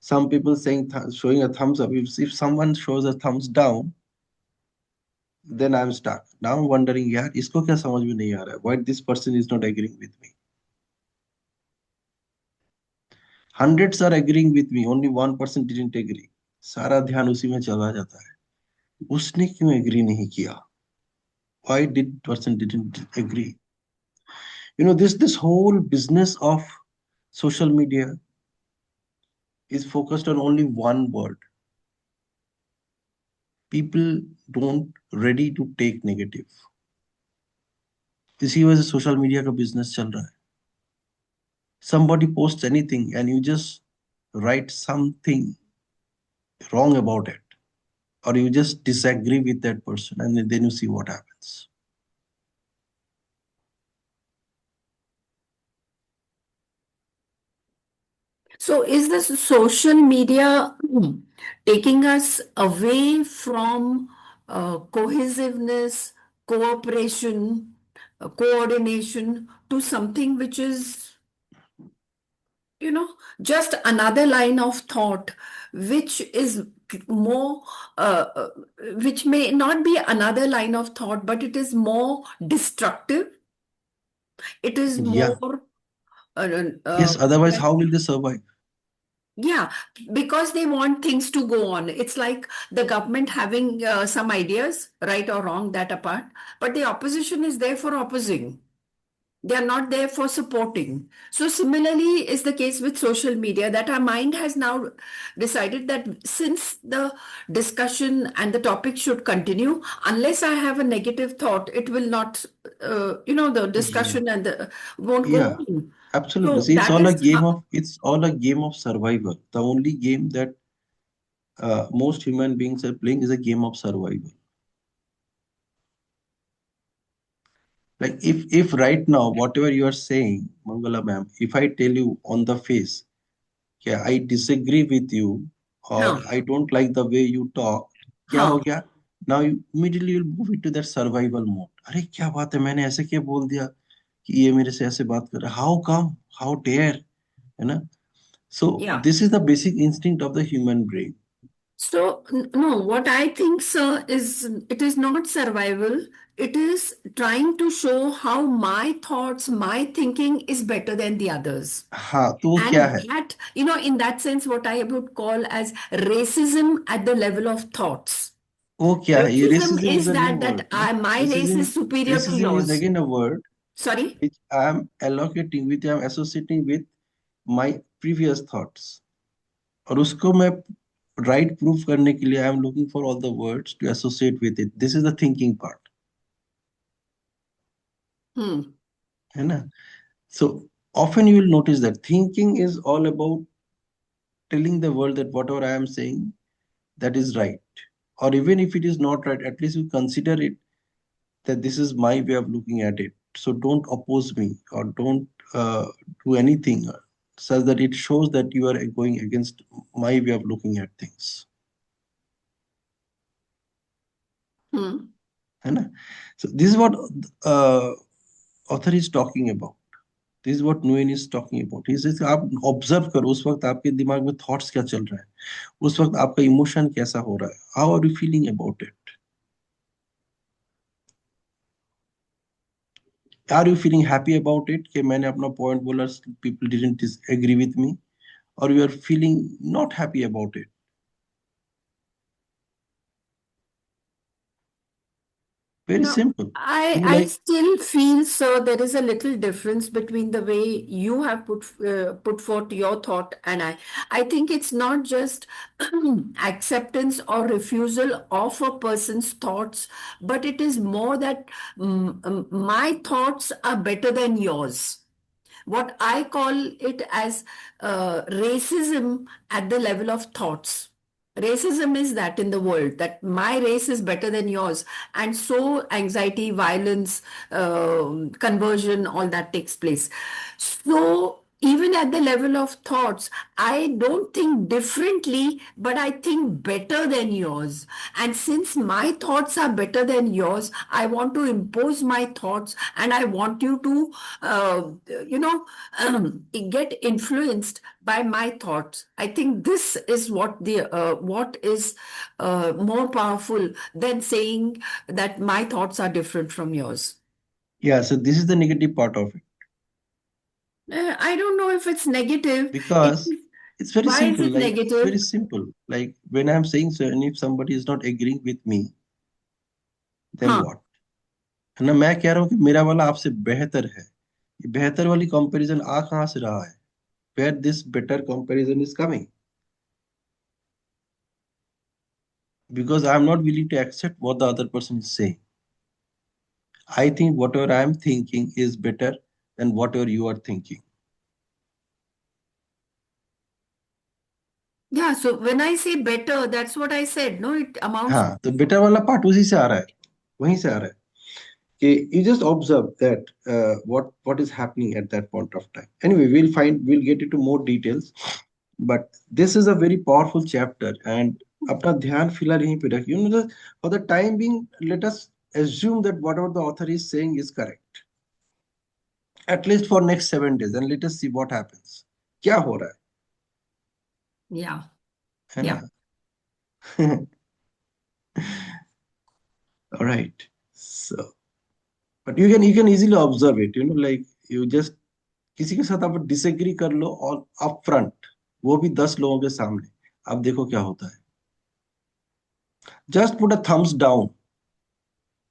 some people saying showing a thumbs up, if someone shows a thumbs down, then I'm stuck. Now I'm wondering, यार इसको क्या समझ में नहीं आ रहा है? Why this person is not agreeing with me? Hundreds are agreeing with me, only one person didn't agree. सारा ध्यान उसी में चला जाता है. उसने क्यों agree नहीं किया? Why did person didn't agree? You know, this whole business of social media is focused on only one word. People don't ready to take negative. इसी वजह से सोशल मीडिया का बिजनेस चल रहा है. Somebody posts anything and you just write something wrong about it, or you just disagree with that person, and then you see what happens. So, is this social media taking us away from cohesiveness, cooperation, coordination to something which is, just another line of thought, which is more, which may not be another line of thought, but it is more destructive. It is Yeah. more, Yes, otherwise, how will they survive? yeah, because they want things to go on. It's like the government having some ideas, right or wrong, that apart, but the opposition is there for opposing. They are not there for supporting. So similarly is the case with social media, that our mind has now decided that since the discussion and the topic should continue, unless I have a negative thought, it will not, the Yeah. discussion and the won't go Yeah. on. Absolutely. So See, that is how, it's all a game of survival. The only game that most human beings are playing is a game of survival. Like if right now, whatever you are saying, Mangala ma'am, if I tell you on the face, yeah, I disagree with you, or huh, I don't like the way you talk, क्या huh, हो गया? Now you immediately will move into that survival mode. अरे क्या बात है, मैंने ऐसे क्या बोल दिया कि ये मेरे से ऐसे बात कर रहा है? How come? How dare? है ना? So yeah. this is the basic instinct of the human brain. So, no, what I think, sir, is it is not survival. It is trying to show how my thoughts, my thinking is better than the others. हाँ, तो वो क्या And है? that, in that sense, what I would call as racism at the level of thoughts. वो क्या है? ये Racism racism is is a new that word, no? my race Racism, is superior to racism is yours. again a word Sorry? which I am allocating with, I am associating with my previous thoughts. और उसको मैं right proof करने के लिए I am looking for all the words to associate with it. This is the thinking part, Hmm. है ना? So often you will notice that thinking is all about telling the world that whatever I am saying, that is right. Or even if it is not right, at least you consider it that this is my way of looking at it. So don't oppose me, or don't do anything such that it shows that you are going against my way of looking at things. Hmm. है ना? So this is what uh, author is talking about. This is what Nguyen is talking about. He says आप observe करो उस वक्त आपके दिमाग में thoughts क्या चल रहा है, उस वक्त आपका इमोशन कैसा हो रहा है, how are you feeling about it, are you feeling happy about it कि मैंने अपना पॉइंट बोला, people didn't agree with me, or you are feeling not happy about it. Very No, simple. You I like, still feel, sir, there is a little difference between the way you have put forth your thought and I. I think it's not just acceptance or refusal of a person's thoughts, but it is more that my thoughts are better than yours. What I call it as racism at the level of thoughts. Racism is that in the world, that my race is better than yours. And so anxiety, violence, conversion, all that takes place. So even at the level of thoughts, I don't think differently, but I think better than yours. And since my thoughts are better than yours, I want to impose my thoughts and I want you to, you know, get influenced by my thoughts. I think this is what is more powerful than saying that my thoughts are different from yours. yeah, so this is the negative part of it. I don't know if it's negative. Because it's very Why is simple. it Like, it's negative? very simple. Like, when I'm saying so, and if somebody is not agreeing with me, then Huh. what? है ना, मैं कह रहा हूँ कि मेरा वाला आपसे बेहतर है. ये बेहतर वाली कंपैरिजन आ कहाँ से रहा है? Where this better comparison is coming? Because I'm not willing to accept what the other person is saying. I think whatever I'm thinking is better than whatever you are thinking. Yeah, so when I say better, that's what I said. No, it amounts. हाँ, तो better वाला part उसी से आ रहा है, वहीं से आ रहा है कि you just observe that what is happening at that point of time. Anyway, we'll get into more details, but this is a very powerful chapter, and अपना ध्यान फिलहाल यहीं पे रखिए. For the time being, let us assume that whatever the author is saying is correct, at least for next 7 days, and let us see what happens. क्या हो रहा Yeah, है yeah. ना? All right. So, but you can easily observe it. Like you just किसी के साथ आप disagree कर लो और अप फ्रंट, वो भी 10 लोगों के सामने, अब देखो क्या होता है. Just put a thumbs down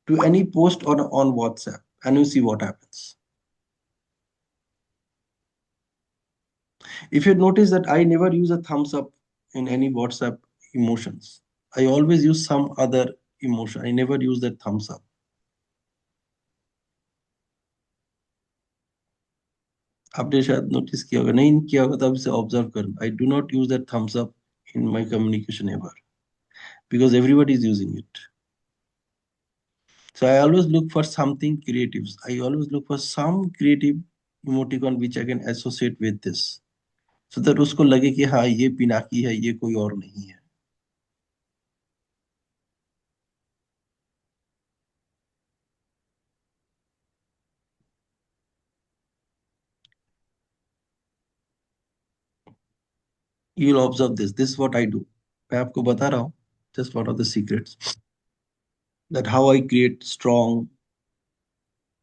to any post on WhatsApp and you see what happens. If you notice that I never use a thumbs up in any WhatsApp emotions, I always use some other emotion. I never use that thumbs up. आपने शायद notice किया होगा, नहीं किया होगा तो आप इसे ऑब्जर्व करना. I do not use that thumbs up in my communication ever because everybody is using it. So I always look for something creative. I always look for some creative emoticon which I can associate with this, so that उसको लगे कि हाँ ये पिनाकी है, ये कोई और नहीं है. You'll observe this. This is what I do. मैं आपको बता रहा हूँ. Just one of the secrets that how I create strong,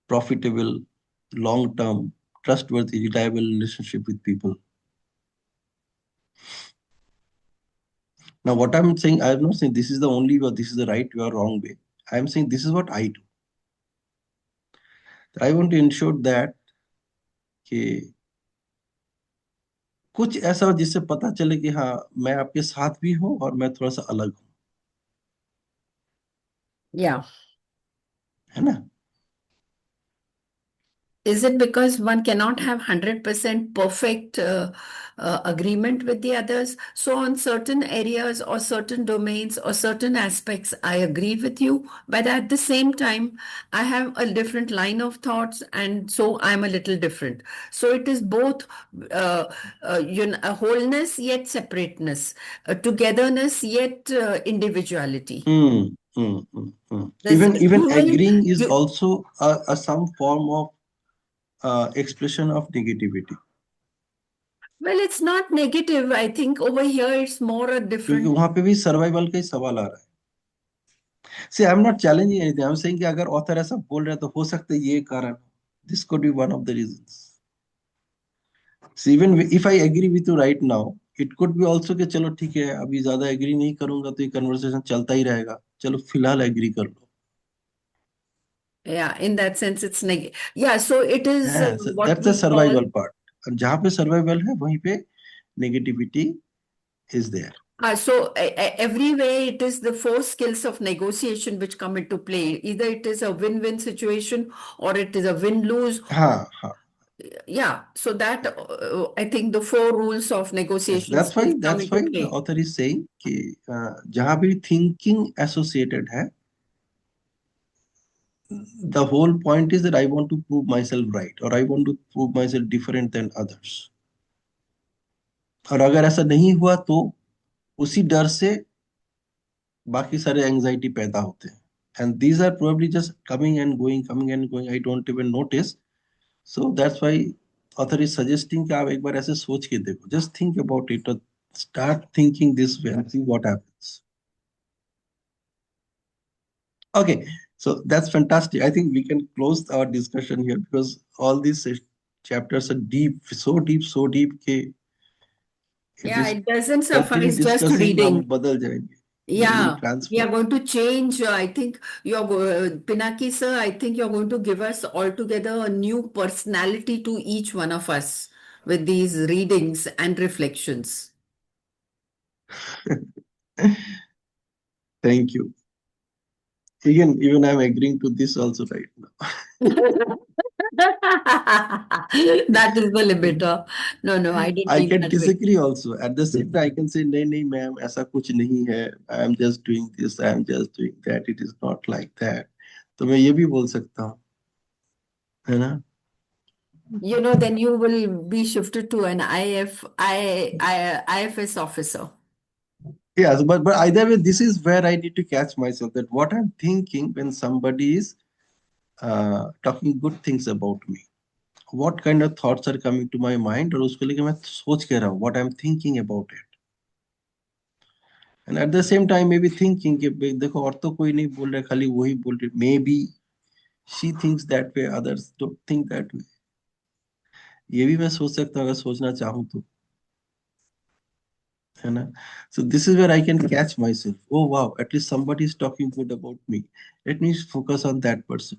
profitable, long-term, trustworthy, reliable relationship with people. Now, what I'm saying, I'm not saying this is the only way, this is the right way or wrong way. I'm saying this is what I do. I want to ensure that कि कुछ ऐसा हो जिससे पता चले कि हाँ मैं आपके साथ भी हूँ और मैं थोड़ा सा अलग हूँ, Yeah. है ना? Is it because one cannot have 100% perfect agreement with the others? So on certain areas or certain domains or certain aspects, I agree with you, but at the same time, I have a different line of thoughts, and so I'm a little different. So it is both a wholeness yet separateness, togetherness yet individuality. There's Even dual, agreeing is du- also a some form of expression of negativity, well, it's not negative. I think over here it's more a क्योंकि different. वहां पे भी survival का ही सवाल आ रहा है. See, I'm not challenging anything. I'm saying कि अगर ऑथर ऐसा बोल रहा है तो हो सकता है ये कारण. This could be one of the reasons. So even if I agree with you right now, it could be also कि चलो ठीक है अभी ज्यादा एग्री नहीं करूंगा तो ये कन्वर्सेशन चलता ही रहेगा, चलो फिलहाल एग्री कर लो. Yeah, in that sense, it's negative. Yeah, so it is Yeah, so what that's the we call. survival part. और जहाँ पे सर्वाइवल है वहीं पे negativity is there. So every way it is the four skills of negotiation which come into play. Either it is a win-win situation or it is a win-lose. हाँ हाँ. Yeah, so that I think the four rules of Yes, negotiation that's skills why come that's into why the play. author is saying कि जहाँ भी thinking associated है, the whole point is that I want to prove myself right or I want to prove myself different than others. और अगर ऐसा नहीं हुआ तो उसी डर से बाकी सारे एंजाइटी पैदा होते हैं. And these are probably just coming and going. I don't even notice. So that's why author is suggesting कि आप एक बार ऐसे सोच के देखो. Just think about it or start thinking this way and see what happens. Okay, so that's fantastic. I think we can close our discussion here because all these chapters are deep, so deep कि if we Yeah, it doesn't continue suffice just discussing हम reading. बदल जाएंगे. We will Yeah, we are transform. going to change. I think Pinaki sir, I think you're going to give us altogether a new personality to each one of us with these readings and reflections. Thank you. Even I'm agreeing to this also right now. That is the limiter. No, I didn't I mean can that way. disagree also. At the same time, I can say नहीं ma'am ऐसा कुछ नहीं है. I am just doing this. I am just doing that. It is not like that. तो मैं ये भी बोल सकता हूँ, है ना? Then you will be shifted to an IFS officer. Yes, but either way, this is where I need to catch myself that what I'm thinking when somebody is talking good things about me. What kind of thoughts are coming to my mind और उसको लेके मैं सोच के रहा हूँ what I'm thinking about it. And at the same time maybe thinking कि देखो और तो कोई नहीं बोल रहा, खाली वही बोल रही, maybe she thinks that way, others don't think that way. ये भी मैं सोच सकता हूँ अगर सोचना चाहूँ तो, है ना? So this is where I can catch myself. Oh wow, at least somebody is talking good about me. Let me focus on that person.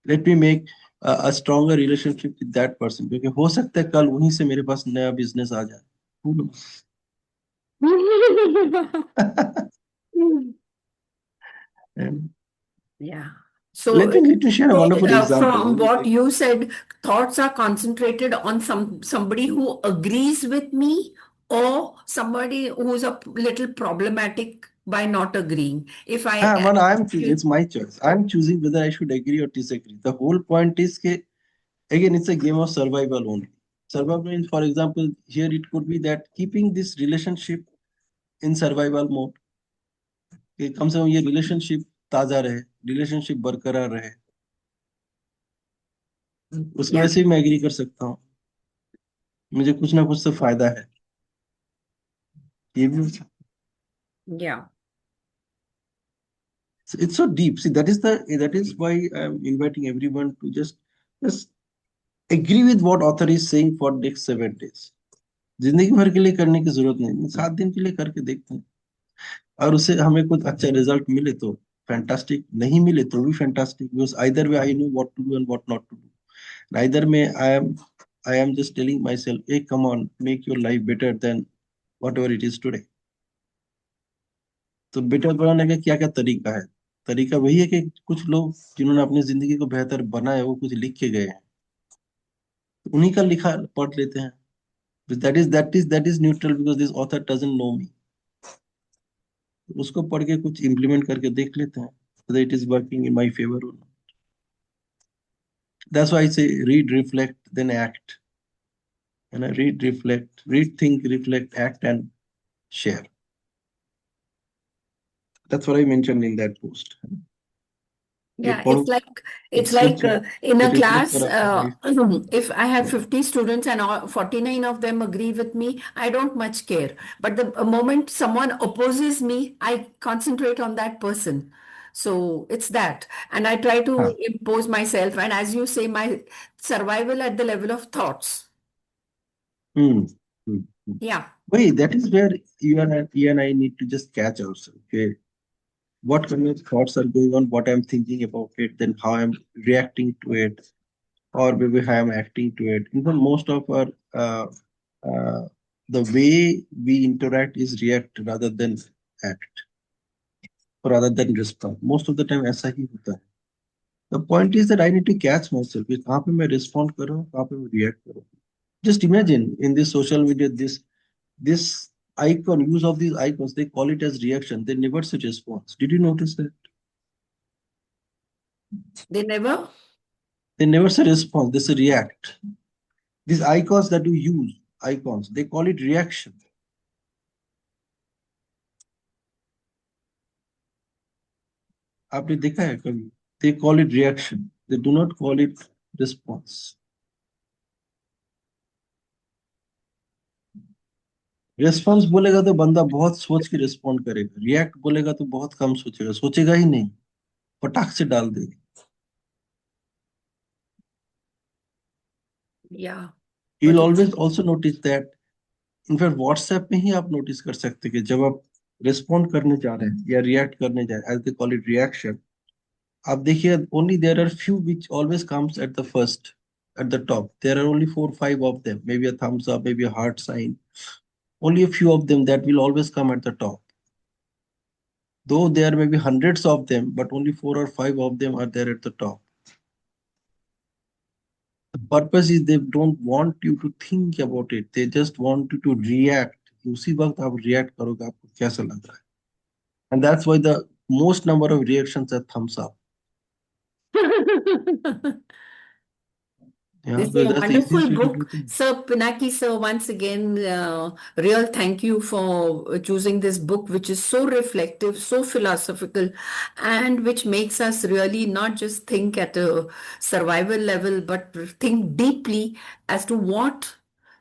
Let me make a stronger relationship with that person. क्योंकि हो सकता है कल वहीं से मेरे पास नया business आ जाए. Who knows? And Yeah. let So, me share a wonderful example. from what you said, thoughts are concentrated on somebody who agrees with me or somebody who's a little problematic by not agreeing. If I Well, it's my choice. I'm choosing whether I should agree or disagree. The whole point is that, again, it's a game of survival only. Survival means, for example, here it could be that keeping this relationship in survival mode, कि कम से कम ये relationship ताजा रहे, relationship बरकरार रहे, उसकी वजह yeah, से भी मैं एग्री कर सकता हूँ. मुझे कुछ ना कुछ तो फायदा है, ये भी हो सकता है. yeah, So it's so deep. See, that is why I'm inviting everyone to just agree with what author is saying for next 7 days. जिंदगी भर के लिए करने की जरूरत नहीं, 7 दिन के लिए करके देखते हैं, और उससे हमें कुछ अच्छा रिजल्ट मिले तो फैंटास्टिक, नहीं मिले तो भी fantastic, because either way I know what to do and what not to do. Either में I am just telling myself, a come on, make your life better than whatever it is today. तो better बनाने का क्या क्या तरीका है? तरीका वही है कि कुछ लोग जिन्होंने अपनी जिंदगी को बेहतर बनाया वो कुछ लिख के गए हैं, तो उन्हीं का लिखा पढ़ लेते हैं. That is neutral because this author doesn't know me. उसको पढ़ के कुछ इम्प्लीमेंट करके देख लेते हैं whether it is working in my favor or not. That's why I say read, reflect, then act. And I read, think, reflect, act, and share. That's what I mentioned in that post. ये yeah. पढ़ो, It's it like सोचो, in a it reflect class, कर आपका life. if I have 50 students and 49 of them agree with me, I don't much care. But the moment someone opposes me, I concentrate on that person. So it's that. And I try to हाँ. impose myself. And as you say, my survival at the level of thoughts. Hmm. Hmm. Hmm. Yeah. Wait, that is where you and I need to just catch ourselves. Okay, what kind of thoughts are going on, what I'm thinking about it, then how I'm reacting to it, or maybe how I'm acting to it. Even most of our uh, the way we interact is react rather than act, rather than respond. Most of the time ऐसा ही होता है. The point is that I need to catch myself. कि कहाँ पे मैं respond कर रहा हूँ, कहाँ पे मैं react कर रहा हूँ. Just imagine in this social media, this icon, use of these icons, they call it as reaction. They never say response. Did you notice that? They never. They never say response. They say react. These icons that you use, icons, they call it reaction. आपने देखा है कभी? They call it reaction. They do not call it response. Response बोलेगा तो बंदा बहुत सोच के रिस्पॉन्ड करेगा, रिएक्ट बोलेगा तो बहुत कम सोचेगा, सोचेगा ही नहीं, फटाक से डाल देगा. Yeah. You'll But it's always also notice that, in fact WhatsApp में ही आप नोटिस कर सकते हैं कि जब आप रिस्पॉन्ड करने जा रहे हैं या रिएक्ट करने जा रहे हैं, as they call it reaction, आप देखिए only there are few which always comes at the first, at the top. There are only 4 5 of them, maybe a thumbs up, maybe a heart sign, only a few of them that will always come at the top. Though there may be hundreds of them, but only 4 or 5 of them are there at the top. The purpose is they don't want you to think about it. They just want you to react. उसी वक्त आप react करोगे आपको कैसा लग रहा है. And that's why the most number of reactions are thumbs up. Yeah, This is because a that's the easiest wonderful way to do book. things. Sir Pinaki, sir, once again, real thank you for choosing this book, which is so reflective, so philosophical, and which makes us really not just think at a survival level, but think deeply as to what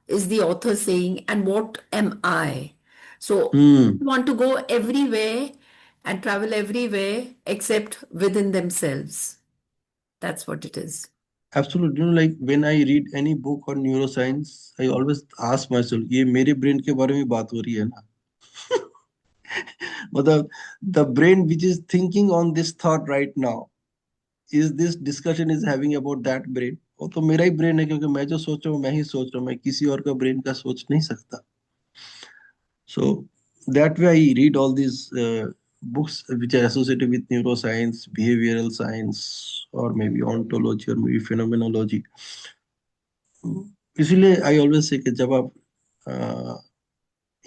is the author saying and what am I? So Hmm. they want to go everywhere and travel everywhere except within themselves. That's what it is. Absolutely. Like when I read any book on neuroscience, I always ask myself, ये मेरे brain के बारे में बात हो रही है ना? मतलब the brain which is thinking on this thought right now, is this discussion is having about that brain? वो तो मेरा ही brain है, क्योंकि मैं जो सोच रहा हूँ मैं ही सोच रहा हूँ, मैं किसी और का brain का सोच नहीं सकता. So that way I read all these books which are associated with neuroscience, behavioral science, or maybe ontology, or maybe phenomenology. इसलिए आई ऑलवेज से कि जब आप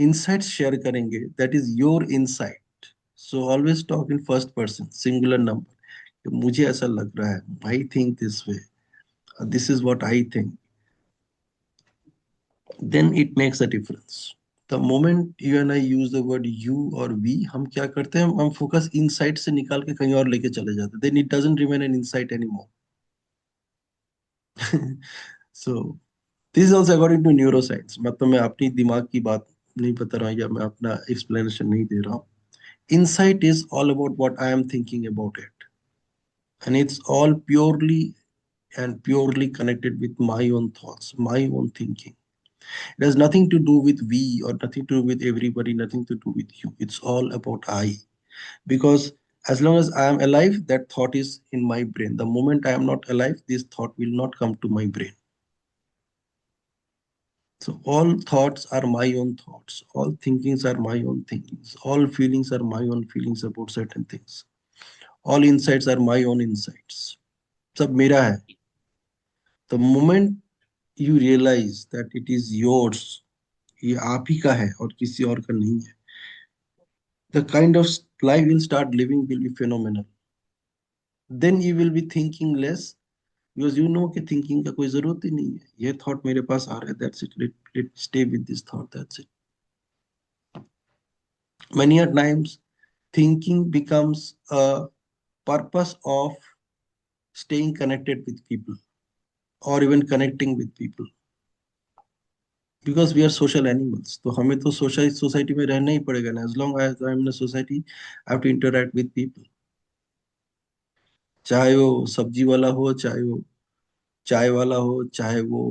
इनसाइट्स शेयर करेंगे, that is your insight. So always talk in first person, singular number. मुझे ऐसा लग रहा है, I think this way, this is what I think. Then it makes a difference. The moment you and I use the word you और we, हम क्या करते हैं, हम फोकस इनसाइट से निकाल के कहीं और लेके चले जाते हैं. Then it doesn't remain an insight anymore. So this is also according to neuroscience. मतलब मैं अपनी दिमाग की बात नहीं बता रहा हूँ, या मैं अपना एक्सप्लेनेशन नहीं दे रहा हूँ. Insight is all about what I am thinking about it. And it's all purely connected with my own thoughts, my own thinking. It has nothing to do with we, or nothing to do with everybody, nothing to do with you. It's all about I. Because as long as I am alive, that thought is in my brain. The moment I am not alive, this thought will not come to my brain. So all thoughts are my own thoughts. All thinkings are my own thinkings. All feelings are my own feelings about certain things. All insights are my own insights. सब मेरा है. The moment you realize that it is yours, ये आप ही का है और किसी और का नहीं है, the kind of life you'll start living will be phenomenal. Then you will be thinking less, because you know कि thinking का कोई जरूरत ही नहीं है. ये thought मेरे पास आ रहा है, that's it. Let stay with this thought, that's it. Many a times thinking becomes a purpose of staying connected with people, or even connecting with people. Because we are social animals, तो हमें तो society में रहना ही पड़ेगा ना. As long as I am in a society, I have to interact with people. चाहे वो सब्जी वाला हो, चाहे वो चाय वाला हो, चाहे वो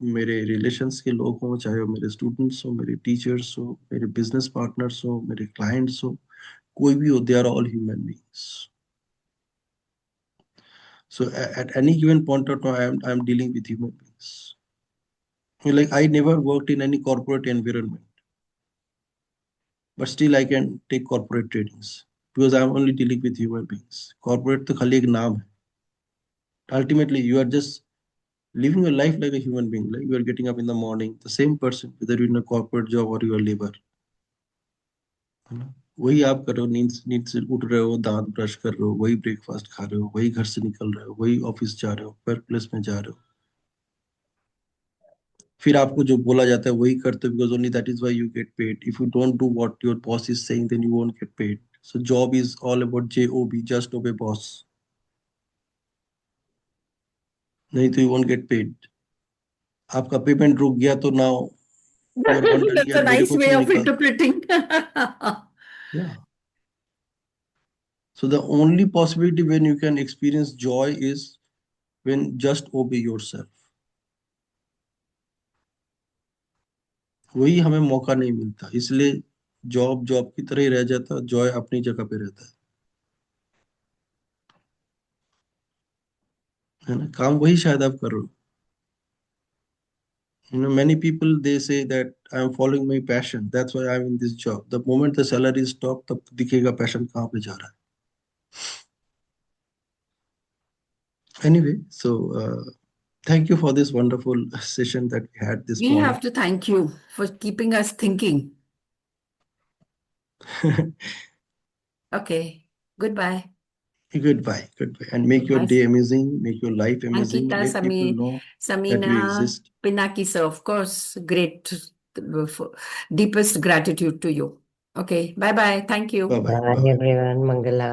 मेरे रिलेशंस के लोग हों, चाहे वो मेरे स्टूडेंट्स हो, मेरे टीचर्स हो, मेरे बिजनेस पार्टनर्स हो, मेरे क्लाइंट्स हो, कोई भी हो, they are all human beings. So at any given point of time, I am dealing with human beings. Like I never worked in any corporate environment, but still I can take corporate tradings because I am only dealing with human beings. Corporate तो खाली एक नाम है. Ultimately, you are just living your life like a human being. Like you are getting up in the morning, the same person, whether you're in a corporate job or you are labor. है ना? वही आप कर रहे हो, नींद से उठ रहे हो, दांत ब्रश कर रहे हो, वही ब्रेकफास्ट खा रहे हो, वही घर से निकल रहे हो, वही ऑफिस जा रहे हो, वर्क प्लेस में जा रहे हो. फिर आपको जो बोला जाता है वही करते हो, because only that is why you get paid. If you don't do what your boss is saying, then you won't get paid. So job is all about JOB, just obey boss. नहीं तो you won't get paid. आपका payment रुक गया तो now you are wondering, That's a यार मेरे nice को way क्यों of निकाल. interpreting. या so the only possibility when you can experience joy is when just obey yourself. वही हमें मौका नहीं मिलता, इसलिए जॉब जॉब की तरह ही रह जाता, जॉय अपनी जगह पे रहता है ना. काम वही शायद आप कर रहे हो. Many people they say that I am following my passion. That's why I'm in this job. The moment the salary stop, तब दिखेगा passion कहाँ पे जा रहा है. Anyway, so thank you for this wonderful session that we had this We morning. have to thank you for keeping us thinking. Okay. Goodbye. Goodbye, and make your Bye. day amazing, make your life amazing. Ankita, Let people know that you Samina, exist. Pinaki, sir, of course, great, deepest gratitude to you. Okay, bye-bye. Thank you. Bye bye. Bye everyone. Mangala.